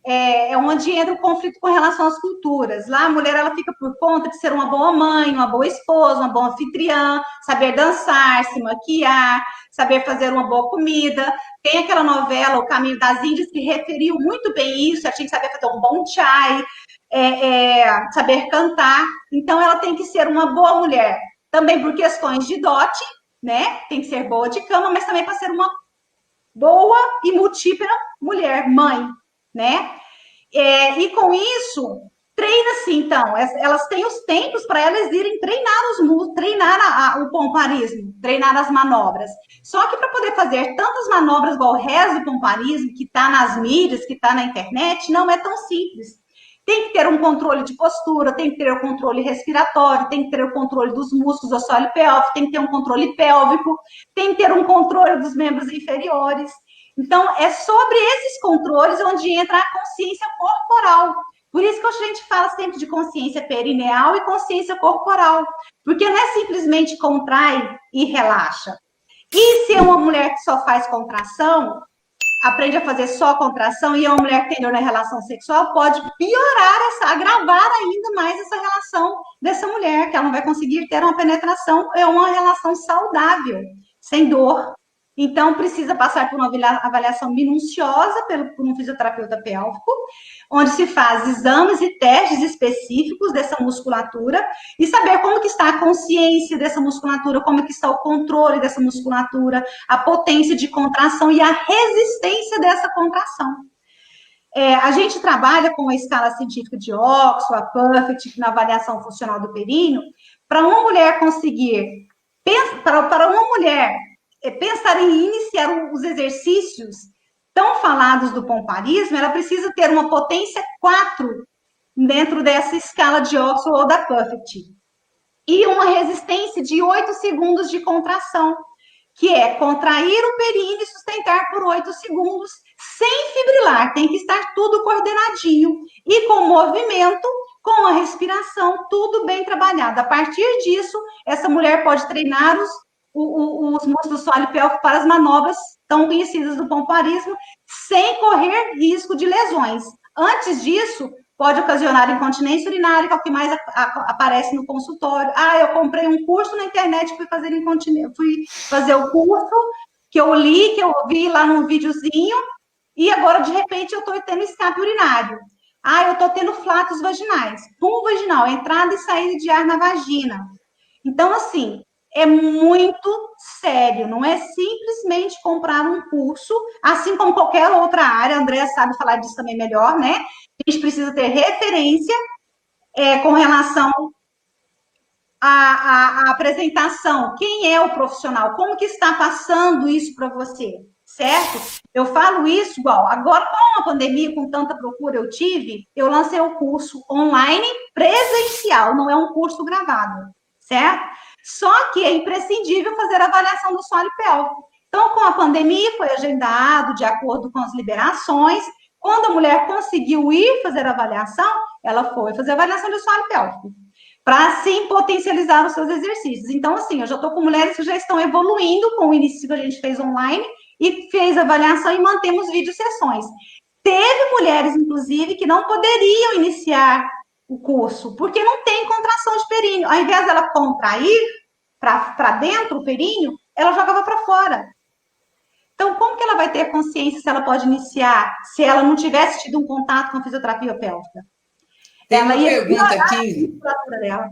é onde entra o conflito com relação às culturas. Lá a mulher ela fica por conta de ser uma boa mãe, uma boa esposa, uma boa anfitriã, saber dançar, se maquiar, saber fazer uma boa comida. Tem aquela novela, O Caminho das Índias, que referiu muito bem isso. Ela tinha que saber fazer um bom chai, saber cantar. Então ela tem que ser uma boa mulher, também por questões de dote, né? Tem que ser boa de cama, mas também para ser uma boa e multípla mulher, mãe, né? E com isso, treina-se, então. Elas têm os tempos para elas irem treinar os músculos, treinar o pomparismo, treinar as manobras. Só que para poder fazer tantas manobras igual o resto do pomparismo, que está nas mídias, que está na internet, não é tão simples. Tem que ter um controle de postura, tem que ter o controle respiratório, tem que ter o controle dos músculos do assoalho pélvico, tem que ter um controle pélvico, tem que ter um controle dos membros inferiores. Então, é sobre esses controles onde entra a consciência corporal. Por isso que a gente fala sempre de consciência perineal e consciência corporal. Porque não é simplesmente contrai e relaxa. E se é uma mulher que só faz contração, aprende a fazer só contração e é uma mulher que tem dor na relação sexual, pode piorar agravar ainda mais essa relação dessa mulher, que ela não vai conseguir ter uma penetração, é uma relação saudável, sem dor. Então, precisa passar por uma avaliação minuciosa por um fisioterapeuta pélvico, onde se faz exames e testes específicos dessa musculatura e saber como que está a consciência dessa musculatura, como que está o controle dessa musculatura, a potência de contração e a resistência dessa contração. A gente trabalha com a escala científica de Oxford, a Perfect, na avaliação funcional do períneo, para uma mulher conseguir, para uma mulher pensar em iniciar os exercícios tão falados do pomparismo, ela precisa ter uma potência 4 dentro dessa escala de Oxford ou da Perfect. E uma resistência de 8 segundos de contração, que é contrair o períneo e sustentar por 8 segundos, sem fibrilar, tem que estar tudo coordenadinho. E com movimento, com a respiração, tudo bem trabalhado. A partir disso, essa mulher pode treinar os músculos do assoalho pélvico para as manobras tão conhecidas do pomparismo, sem correr risco de lesões. Antes disso, pode ocasionar incontinência urinária, que é o que mais aparece no consultório. Eu comprei um curso na internet, fui fazer o curso, que eu li, que eu vi lá num videozinho, e agora, de repente, eu estou tendo escape urinário. Eu estou tendo flatos vaginais. Pum vaginal, entrada e saída de ar na vagina. Então, assim, é muito sério, não é simplesmente comprar um curso, assim como qualquer outra área, a Andrea sabe falar disso também melhor, né? A gente precisa ter referência com relação a apresentação, quem é o profissional, como que está passando isso para você, certo? Eu falo isso igual, agora com a pandemia, com tanta procura eu tive, eu lancei o curso online presencial, não é um curso gravado, certo? Só que é imprescindível fazer a avaliação do solo pélvico. Então, com a pandemia, foi agendado de acordo com as liberações. Quando a mulher conseguiu ir fazer a avaliação, ela foi fazer a avaliação do solo pélvico, para assim potencializar os seus exercícios. Então, assim, eu já estou com mulheres que já estão evoluindo com o início que a gente fez online e fez avaliação e mantemos vídeo sessões. Teve mulheres, inclusive, que não poderiam iniciar o curso, porque não tem contração de períneo. Ao invés dela contrair para dentro o períneo, ela jogava para fora. Então, como que ela vai ter consciência se ela pode iniciar, se ela não tivesse tido um contato com a fisioterapia pélvica? Tem Ela uma ia pergunta piorar a aqui, musculatura dela.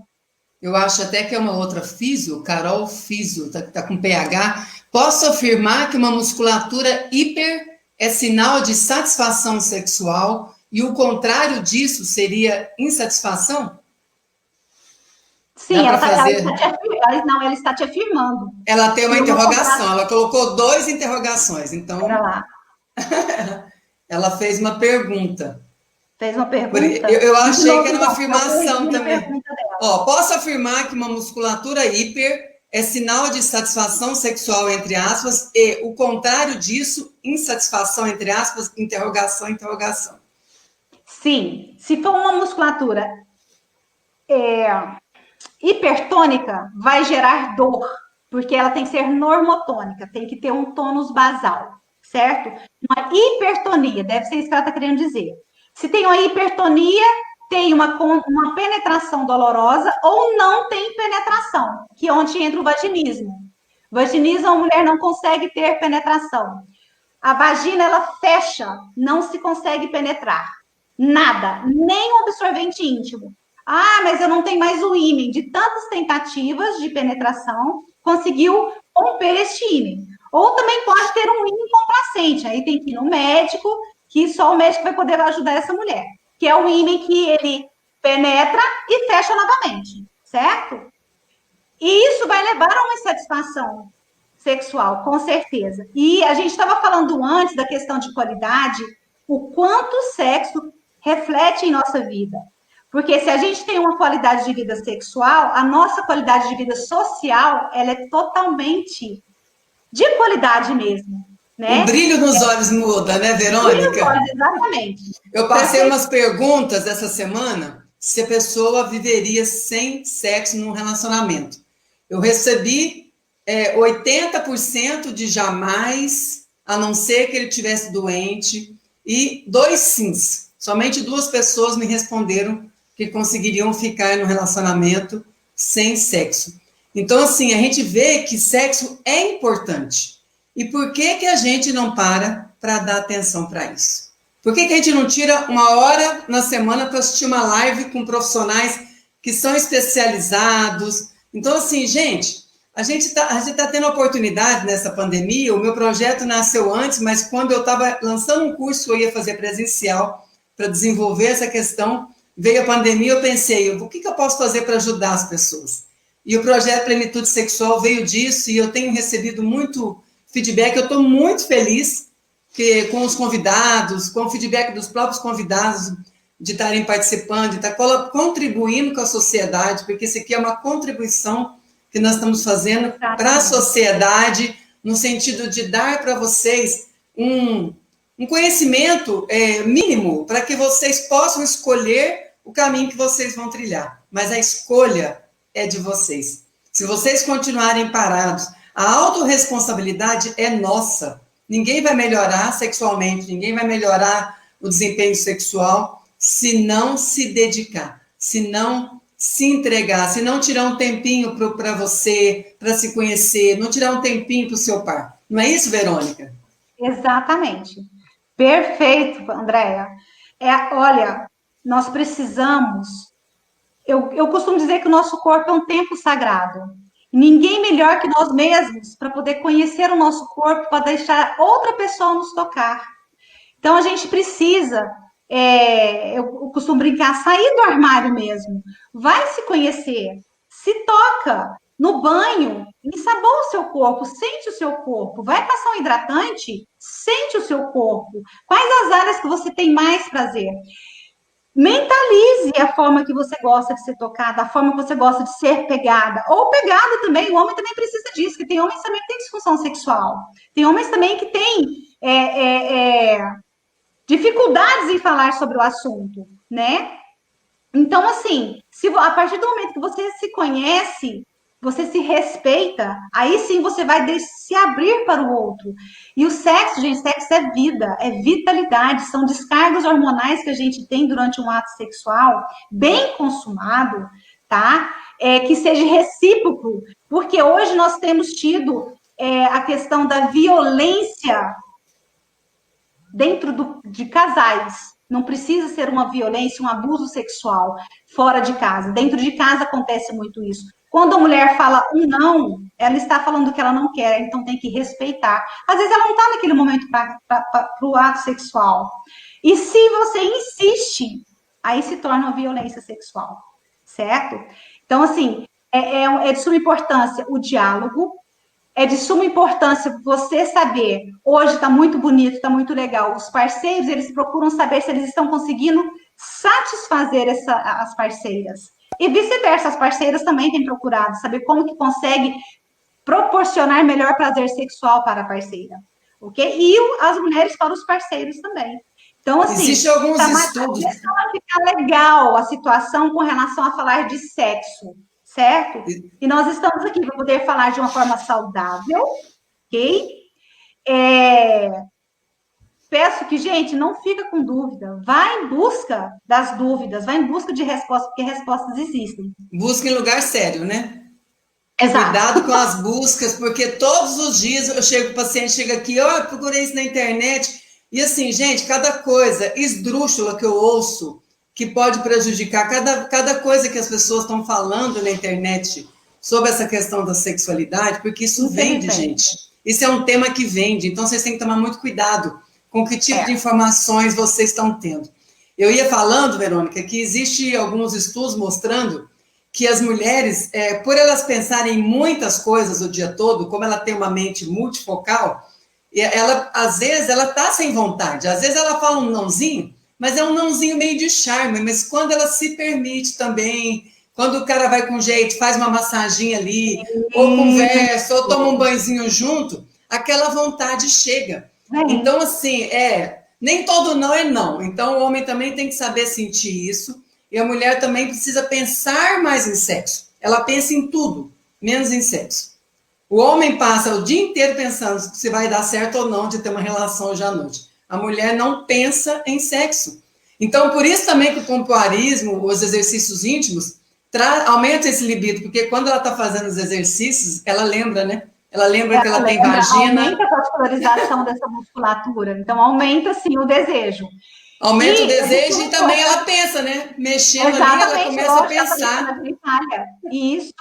eu acho até que é uma outra físio, Carol Físio, tá com PH. Posso afirmar que uma musculatura hiper é sinal de satisfação sexual e o contrário disso seria insatisfação? Sim, Dá para fazer? Ela está te afirmando. Ela tem uma Se interrogação, ela colocou 2 interrogações, então lá. ela fez uma pergunta. Fez uma pergunta? Eu achei que era uma Eu afirmação perdi a também. pergunta dela. Ó, posso afirmar que uma musculatura hiper é sinal de satisfação sexual, entre aspas, e o contrário disso, insatisfação, entre aspas, interrogação, interrogação. Sim, se for uma musculatura hipertônica, vai gerar dor, porque ela tem que ser normotônica, tem que ter um tônus basal, certo? Uma hipertonia, deve ser isso que ela está querendo dizer. Se tem uma hipertonia, tem uma penetração dolorosa ou não tem penetração, que é onde entra o vaginismo. Vaginismo, a mulher não consegue ter penetração. A vagina, ela fecha, não se consegue penetrar. Nada, nem um absorvente íntimo. Ah, mas eu não tenho mais o ímã. De tantas tentativas de penetração, conseguiu romper este ímã. Ou também pode ter um ímã complacente. Aí tem que ir no médico, que só o médico vai poder ajudar essa mulher. Que é o ímã que ele penetra e fecha novamente, certo? E isso vai levar a uma insatisfação sexual, com certeza. E a gente estava falando antes da questão de qualidade, o quanto o sexo reflete em nossa vida. Porque se a gente tem uma qualidade de vida sexual, a nossa qualidade de vida social, ela é totalmente de qualidade mesmo, né? O brilho nos olhos muda, né, Verônica? Exatamente. Eu passei umas perguntas essa semana se a pessoa viveria sem sexo num relacionamento. Eu recebi 80% de jamais, a não ser que ele estivesse doente, e 2 sims. Somente 2 pessoas me responderam que conseguiriam ficar no relacionamento sem sexo. Então, assim, a gente vê que sexo é importante. E por que a gente não para dar atenção para isso? Por que a gente não tira uma hora na semana para assistir uma live com profissionais que são especializados? Então, assim, gente, a gente tá tendo oportunidade nessa pandemia. O meu projeto nasceu antes, mas quando eu estava lançando um curso, eu ia fazer presencial para desenvolver essa questão. Veio a pandemia, eu pensei, o que eu posso fazer para ajudar as pessoas? E o projeto Plenitude Sexual veio disso, e eu tenho recebido muito feedback. Eu estou muito feliz com os convidados, com o feedback dos próprios convidados, de estarem participando, de estar contribuindo com a sociedade, porque isso aqui é uma contribuição que nós estamos fazendo para a sociedade, no sentido de dar para vocês um conhecimento mínimo, para que vocês possam escolher o caminho que vocês vão trilhar. Mas a escolha é de vocês. Se vocês continuarem parados, a autorresponsabilidade é nossa. Ninguém vai melhorar sexualmente, ninguém vai melhorar o desempenho sexual se não se dedicar, se não se entregar, se não tirar um tempinho para você, para se conhecer, não tirar um tempinho para o seu par. Não é isso, Verônica? Exatamente. Perfeito, Andréia. Olha, nós precisamos. Eu costumo dizer que o nosso corpo é um templo sagrado. Ninguém melhor que nós mesmos para poder conhecer o nosso corpo, para deixar outra pessoa nos tocar. Então, a gente precisa, eu costumo brincar, sair do armário mesmo. Vai se conhecer, Se toca no banho, ensaboa o seu corpo, sente o seu corpo. Vai passar um hidratante, sente o seu corpo. Quais as áreas que você tem mais prazer? Mentalize a forma que você gosta de ser tocada, a forma que você gosta de ser pegada. Ou pegada também, o homem também precisa disso, que tem homens também que têm disfunção sexual. Tem homens também que têm dificuldades em falar sobre o assunto, né? Então, assim, a partir do momento que você se conhece, você se respeita, aí sim você vai se abrir para o outro. E o sexo, gente, sexo é vida, é vitalidade, são descargas hormonais que a gente tem durante um ato sexual, bem consumado, tá? Que seja recíproco, porque hoje nós temos tido a questão da violência dentro de casais. Não precisa ser uma violência, um abuso sexual fora de casa. Dentro de casa acontece muito isso. Quando a mulher fala um não, ela está falando que ela não quer, então tem que respeitar. Às vezes ela não está naquele momento para o ato sexual. E se você insiste, aí se torna uma violência sexual, certo? Então, assim, é de suma importância o diálogo, é de suma importância você saber, hoje está muito bonito, está muito legal, os parceiros, eles procuram saber se eles estão conseguindo satisfazer as parceiras. E vice-versa, as parceiras também têm procurado saber como que consegue proporcionar melhor prazer sexual para a parceira, ok? E as mulheres para os parceiros também. Então, assim, existem alguns estudos. Vai ficar legal a situação com relação a falar de sexo, certo? E nós estamos aqui para poder falar de uma forma saudável, ok? Peço que, gente, não fica com dúvida. Vá em busca das dúvidas, vá em busca de respostas, porque respostas existem. Busca em lugar sério, né? Exato. Cuidado com as buscas, porque todos os dias o paciente chega aqui, eu procurei isso na internet, e assim, gente, cada coisa esdrúxula que eu ouço, que pode prejudicar, cada coisa que as pessoas estão falando na internet sobre essa questão da sexualidade, porque isso vende, gente. Isso é um tema que vende, então vocês têm que tomar muito cuidado com que tipo de informações vocês estão tendo. Eu ia falando, Verônica, que existe alguns estudos mostrando que as mulheres, por elas pensarem em muitas coisas o dia todo, como ela tem uma mente multifocal, ela, às vezes, ela está sem vontade. Às vezes ela fala um nãozinho, mas é um nãozinho meio de charme, mas quando ela se permite também, quando o cara vai com jeito, faz uma massaginha ali, ou conversa, ou toma um banhozinho junto, aquela vontade chega. Então, assim, nem todo não é não. Então, o homem também tem que saber sentir isso, e a mulher também precisa pensar mais em sexo. Ela pensa em tudo, menos em sexo. O homem passa o dia inteiro pensando se vai dar certo ou não de ter uma relação hoje à noite. A mulher não pensa em sexo. Então, por isso também que o pompoarismo, os exercícios íntimos, aumenta esse libido, porque quando ela está fazendo os exercícios, ela lembra, né? Ela lembra que ela tem vagina. Aumenta a vascularização dessa musculatura. Então, aumenta, sim, o desejo. Aumenta o desejo e também ela pensa, né? Mexendo ali, ela começa a pensar. Isso.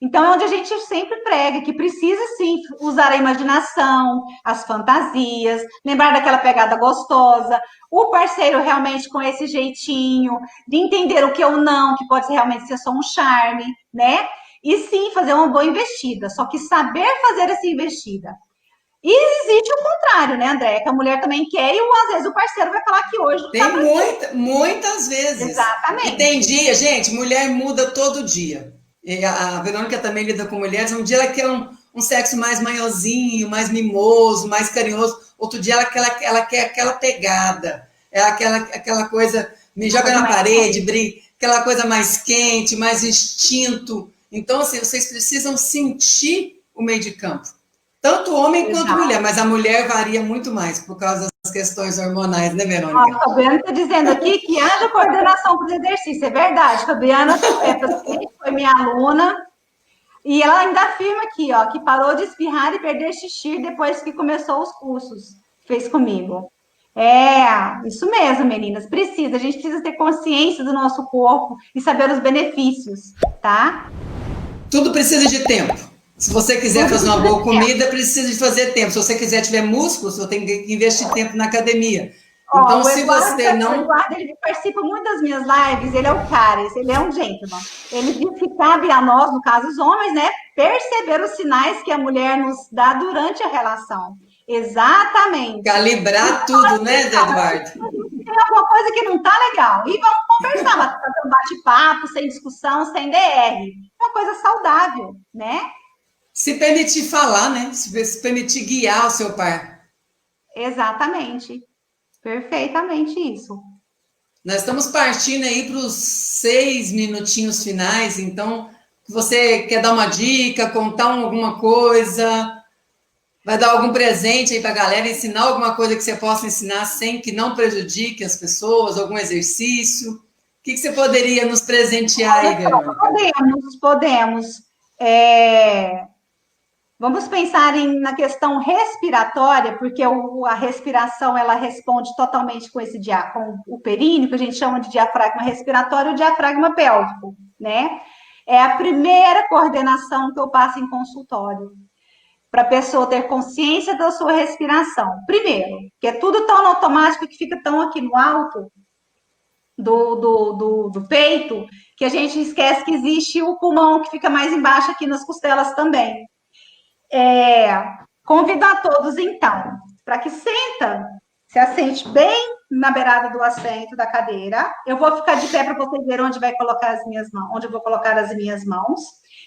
Então, é onde a gente sempre prega que precisa, sim, usar a imaginação, as fantasias, lembrar daquela pegada gostosa, o parceiro realmente com esse jeitinho, de entender o que ou não, que pode realmente ser só um charme, né? E sim, fazer uma boa investida, só que saber fazer essa investida. E existe o contrário, né, André? Que a mulher também quer e às vezes o parceiro vai falar que hoje não tem muitas vezes. Exatamente. E tem dia, gente, mulher muda todo dia. E a Verônica também lida com mulheres. Um dia ela quer um sexo mais manhosinho, mais mimoso, mais carinhoso. Outro dia ela quer aquela pegada. É aquela coisa, me joga na parede, brinca, aquela coisa mais quente, mais instinto. Então, assim, vocês precisam sentir o meio de campo. Tanto homem quanto mulher, mas a mulher varia muito mais por causa das questões hormonais, né, Verônica? A Fabiana está dizendo aqui que haja coordenação para os exercícios. É verdade, Fabiana foi minha aluna e ela ainda afirma aqui, ó, que parou de espirrar e perder xixi depois que começou os cursos. Fez comigo. Isso mesmo, meninas. A gente precisa ter consciência do nosso corpo e saber os benefícios, tá? Tudo precisa de tempo. Se você quiser fazer uma boa comida, precisa de fazer tempo. Se você quiser tiver músculos, você tem que investir tempo na academia. Então, se você não... O Eduardo, ele participa muito das minhas lives, ele é o cara, ele é um gentleman. Ele diz que cabe a nós, no caso os homens, né, perceber os sinais que a mulher nos dá durante a relação. Exatamente. Calibrar tudo, né, Eduardo? Tem alguma coisa que não tá legal. E vamos conversar, mas fazer um bate-papo, sem discussão, sem DR. Uma coisa saudável, né? Se permitir falar, né? Se permitir guiar o seu par. Exatamente. Perfeitamente isso. Nós estamos partindo aí para os 6 minutinhos finais, então, você quer dar uma dica, contar alguma coisa, vai dar algum presente aí para a galera, ensinar alguma coisa que você possa ensinar sem que não prejudique as pessoas, algum exercício? O que você poderia nos presentear aí, Verônica? Podemos. Vamos pensar na questão respiratória, porque a respiração ela responde totalmente com com o períneo, que a gente chama de diafragma respiratório e o diafragma pélvico, né? É a primeira coordenação que eu passo em consultório, para a pessoa ter consciência da sua respiração. Primeiro, que é tudo tão automático que fica tão aqui no alto do peito, que a gente esquece que existe o pulmão que fica mais embaixo aqui nas costelas também. Convido a todos, então, para que se assente bem na beirada do assento da cadeira. Eu vou ficar de pé para vocês verem onde vai colocar as minhas mãos, onde eu vou colocar as minhas mãos.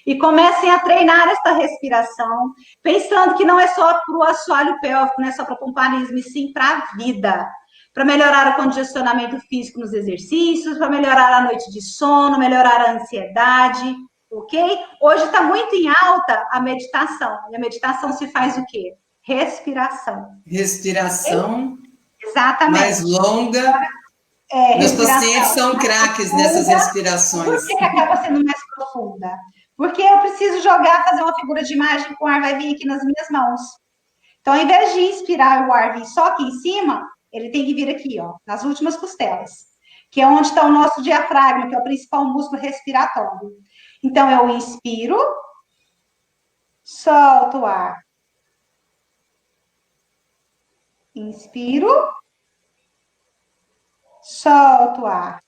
E comecem a treinar essa respiração, pensando que não é só para o assoalho pélvico, não é só para o pomparismo, e sim para a vida. Para melhorar o condicionamento físico nos exercícios, para melhorar a noite de sono, melhorar a ansiedade, ok? Hoje está muito em alta a meditação. E a meditação se faz o quê? Respiração. Respiração. Okay? Exatamente. Mais longa. Meus pacientes são craques nessas respirações. Por que acaba sendo mais profunda? Porque eu preciso fazer uma figura de imagem que o ar vai vir aqui nas minhas mãos. Então, ao invés de inspirar o ar vir só aqui em cima, ele tem que vir aqui, ó, nas últimas costelas, que é onde está o nosso diafragma, que é o principal músculo respiratório. Então, eu inspiro, solto o ar. Inspiro, solto o ar.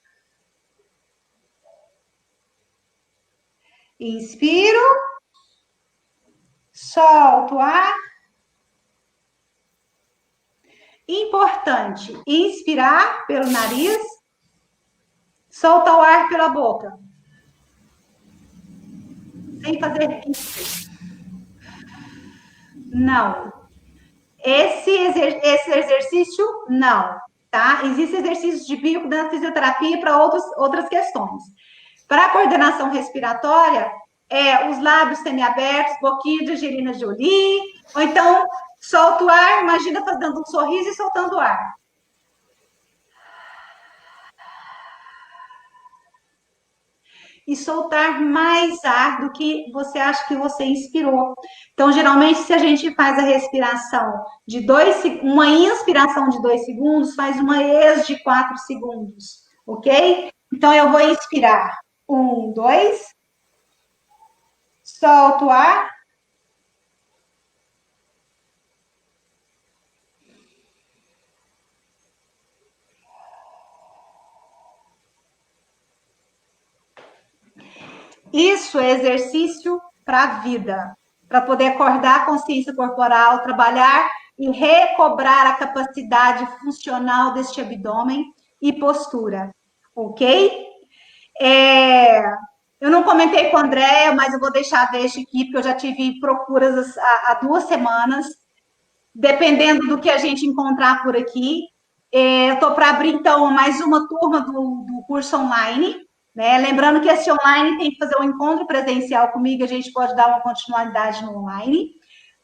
Inspiro, solto o ar. Importante, inspirar pelo nariz, soltar o ar pela boca. Sem fazer isso. Não. Esse exercício, não, tá? Existem exercícios de bico da fisioterapia para outras questões. Para a coordenação respiratória, os lábios semiabertos, boquinha de Angelina Jolie, ou então solta o ar, imagina fazendo um sorriso e soltando o ar. E soltar mais ar do que você acha que você inspirou. Então, geralmente, se a gente faz a respiração de uma inspiração de 2 segundos, faz uma ex de 4 segundos, ok? Então, eu vou inspirar. 1, 2. Solto o ar. Isso é exercício para a vida, para poder acordar a consciência corporal, trabalhar e recobrar a capacidade funcional deste abdômen e postura, ok? Eu não comentei com a Andréa, mas eu vou deixar deixa aqui, porque eu já tive procuras há 2 semanas, dependendo do que a gente encontrar por aqui. Eu estou para abrir, então, mais uma turma do curso online, né? Lembrando que esse online tem que fazer um encontro presencial comigo, a gente pode dar uma continuidade no online,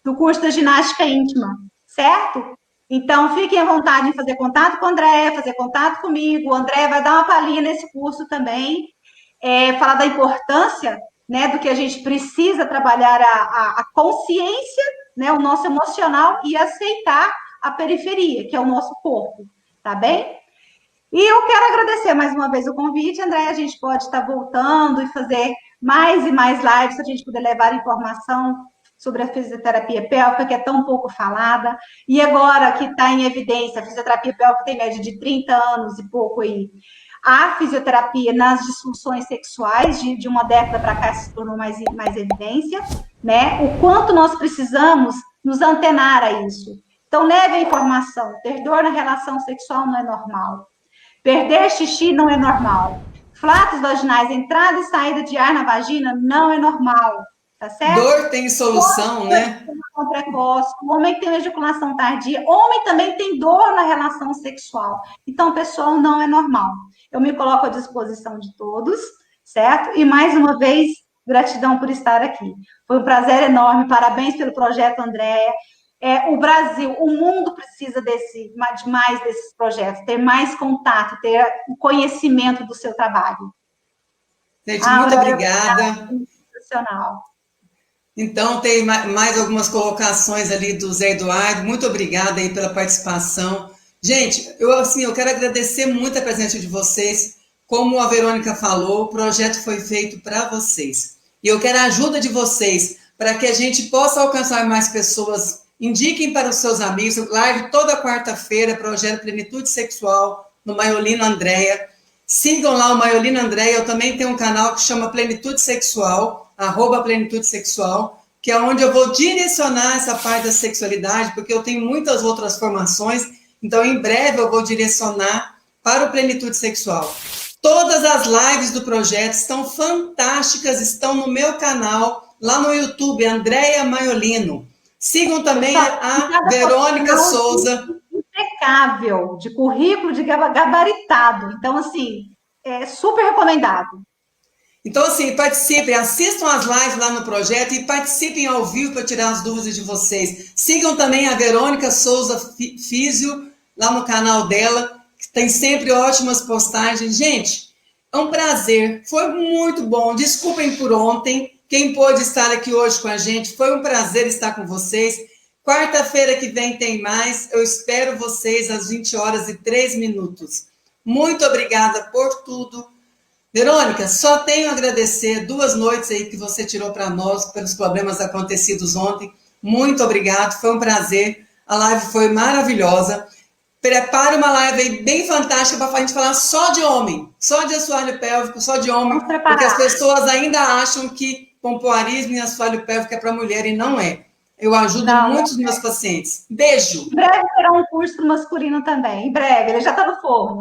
do curso da ginástica íntima, certo? Então, fiquem à vontade em fazer contato com o André, fazer contato comigo. O André vai dar uma palhinha nesse curso também, falar da importância, né, do que a gente precisa trabalhar a consciência, né, o nosso emocional e aceitar a periferia, que é o nosso corpo, tá bem? E eu quero agradecer mais uma vez o convite, André. A gente pode estar voltando e fazer mais e mais lives para a gente poder levar informação sobre a fisioterapia pélvica, que é tão pouco falada, e agora que está em evidência, a fisioterapia pélvica tem média de 30 anos e pouco aí. A fisioterapia nas disfunções sexuais, de uma década para cá, se tornou mais evidência, né? O quanto nós precisamos nos antenar a isso. Então, leve a informação. Ter dor na relação sexual não é normal. Perder xixi não é normal. Flatos vaginais, entrada e saída de ar na vagina não é normal. Tá certo? Dor tem solução, né? Precoce, o homem que tem ejaculação tardia, homem também tem dor na relação sexual. Então, pessoal, não é normal. Eu me coloco à disposição de todos, certo? E mais uma vez, gratidão por estar aqui. Foi um prazer enorme, parabéns pelo projeto, Andréia. O Brasil, o mundo precisa de mais desses projetos, ter mais contato, ter o conhecimento do seu trabalho. Gente, muito obrigada. Sensacional. Então, tem mais algumas colocações ali do Zé Eduardo. Muito obrigada aí pela participação. Gente, eu quero agradecer muito a presença de vocês. Como a Verônica falou, o projeto foi feito para vocês. E eu quero a ajuda de vocês para que a gente possa alcançar mais pessoas. Indiquem para os seus amigos. Live toda quarta-feira, projeto Plenitude Sexual, no Maiolino Andréia. Sigam lá o Maiolino Andréia. Eu também tenho um canal que chama Plenitude Sexual, @Plenitude Sexual, que é onde eu vou direcionar essa parte da sexualidade, porque eu tenho muitas outras formações, então em breve eu vou direcionar para o Plenitude Sexual. Todas as lives do projeto estão fantásticas, estão no meu canal, lá no YouTube, Andréia Maiolino. Sigam também a Verônica Souza. Impecável, de currículo de gabaritado. Então, assim, é super recomendado. Então, assim, participem, assistam as lives lá no projeto e participem ao vivo para tirar as dúvidas de vocês. Sigam também a Verônica Souza Físio, lá no canal dela, que tem sempre ótimas postagens. Gente, é um prazer, foi muito bom. Desculpem por ontem, quem pôde estar aqui hoje com a gente, foi um prazer estar com vocês. Quarta-feira que vem tem mais, eu espero vocês às 20h03. Muito obrigada por tudo. Verônica, só tenho a agradecer 2 noites aí que você tirou para nós, pelos problemas acontecidos ontem. Muito obrigado, foi um prazer. A live foi maravilhosa. Prepare uma live aí bem fantástica para a gente falar só de homem, só de assoalho pélvico, só de homem, porque as pessoas ainda acham que pompoarismo e assoalho pélvico é para mulher e não é. Eu ajudo muitos meus pacientes. Beijo! Em breve terá um curso para o masculino também. Em breve, ele já está no forno.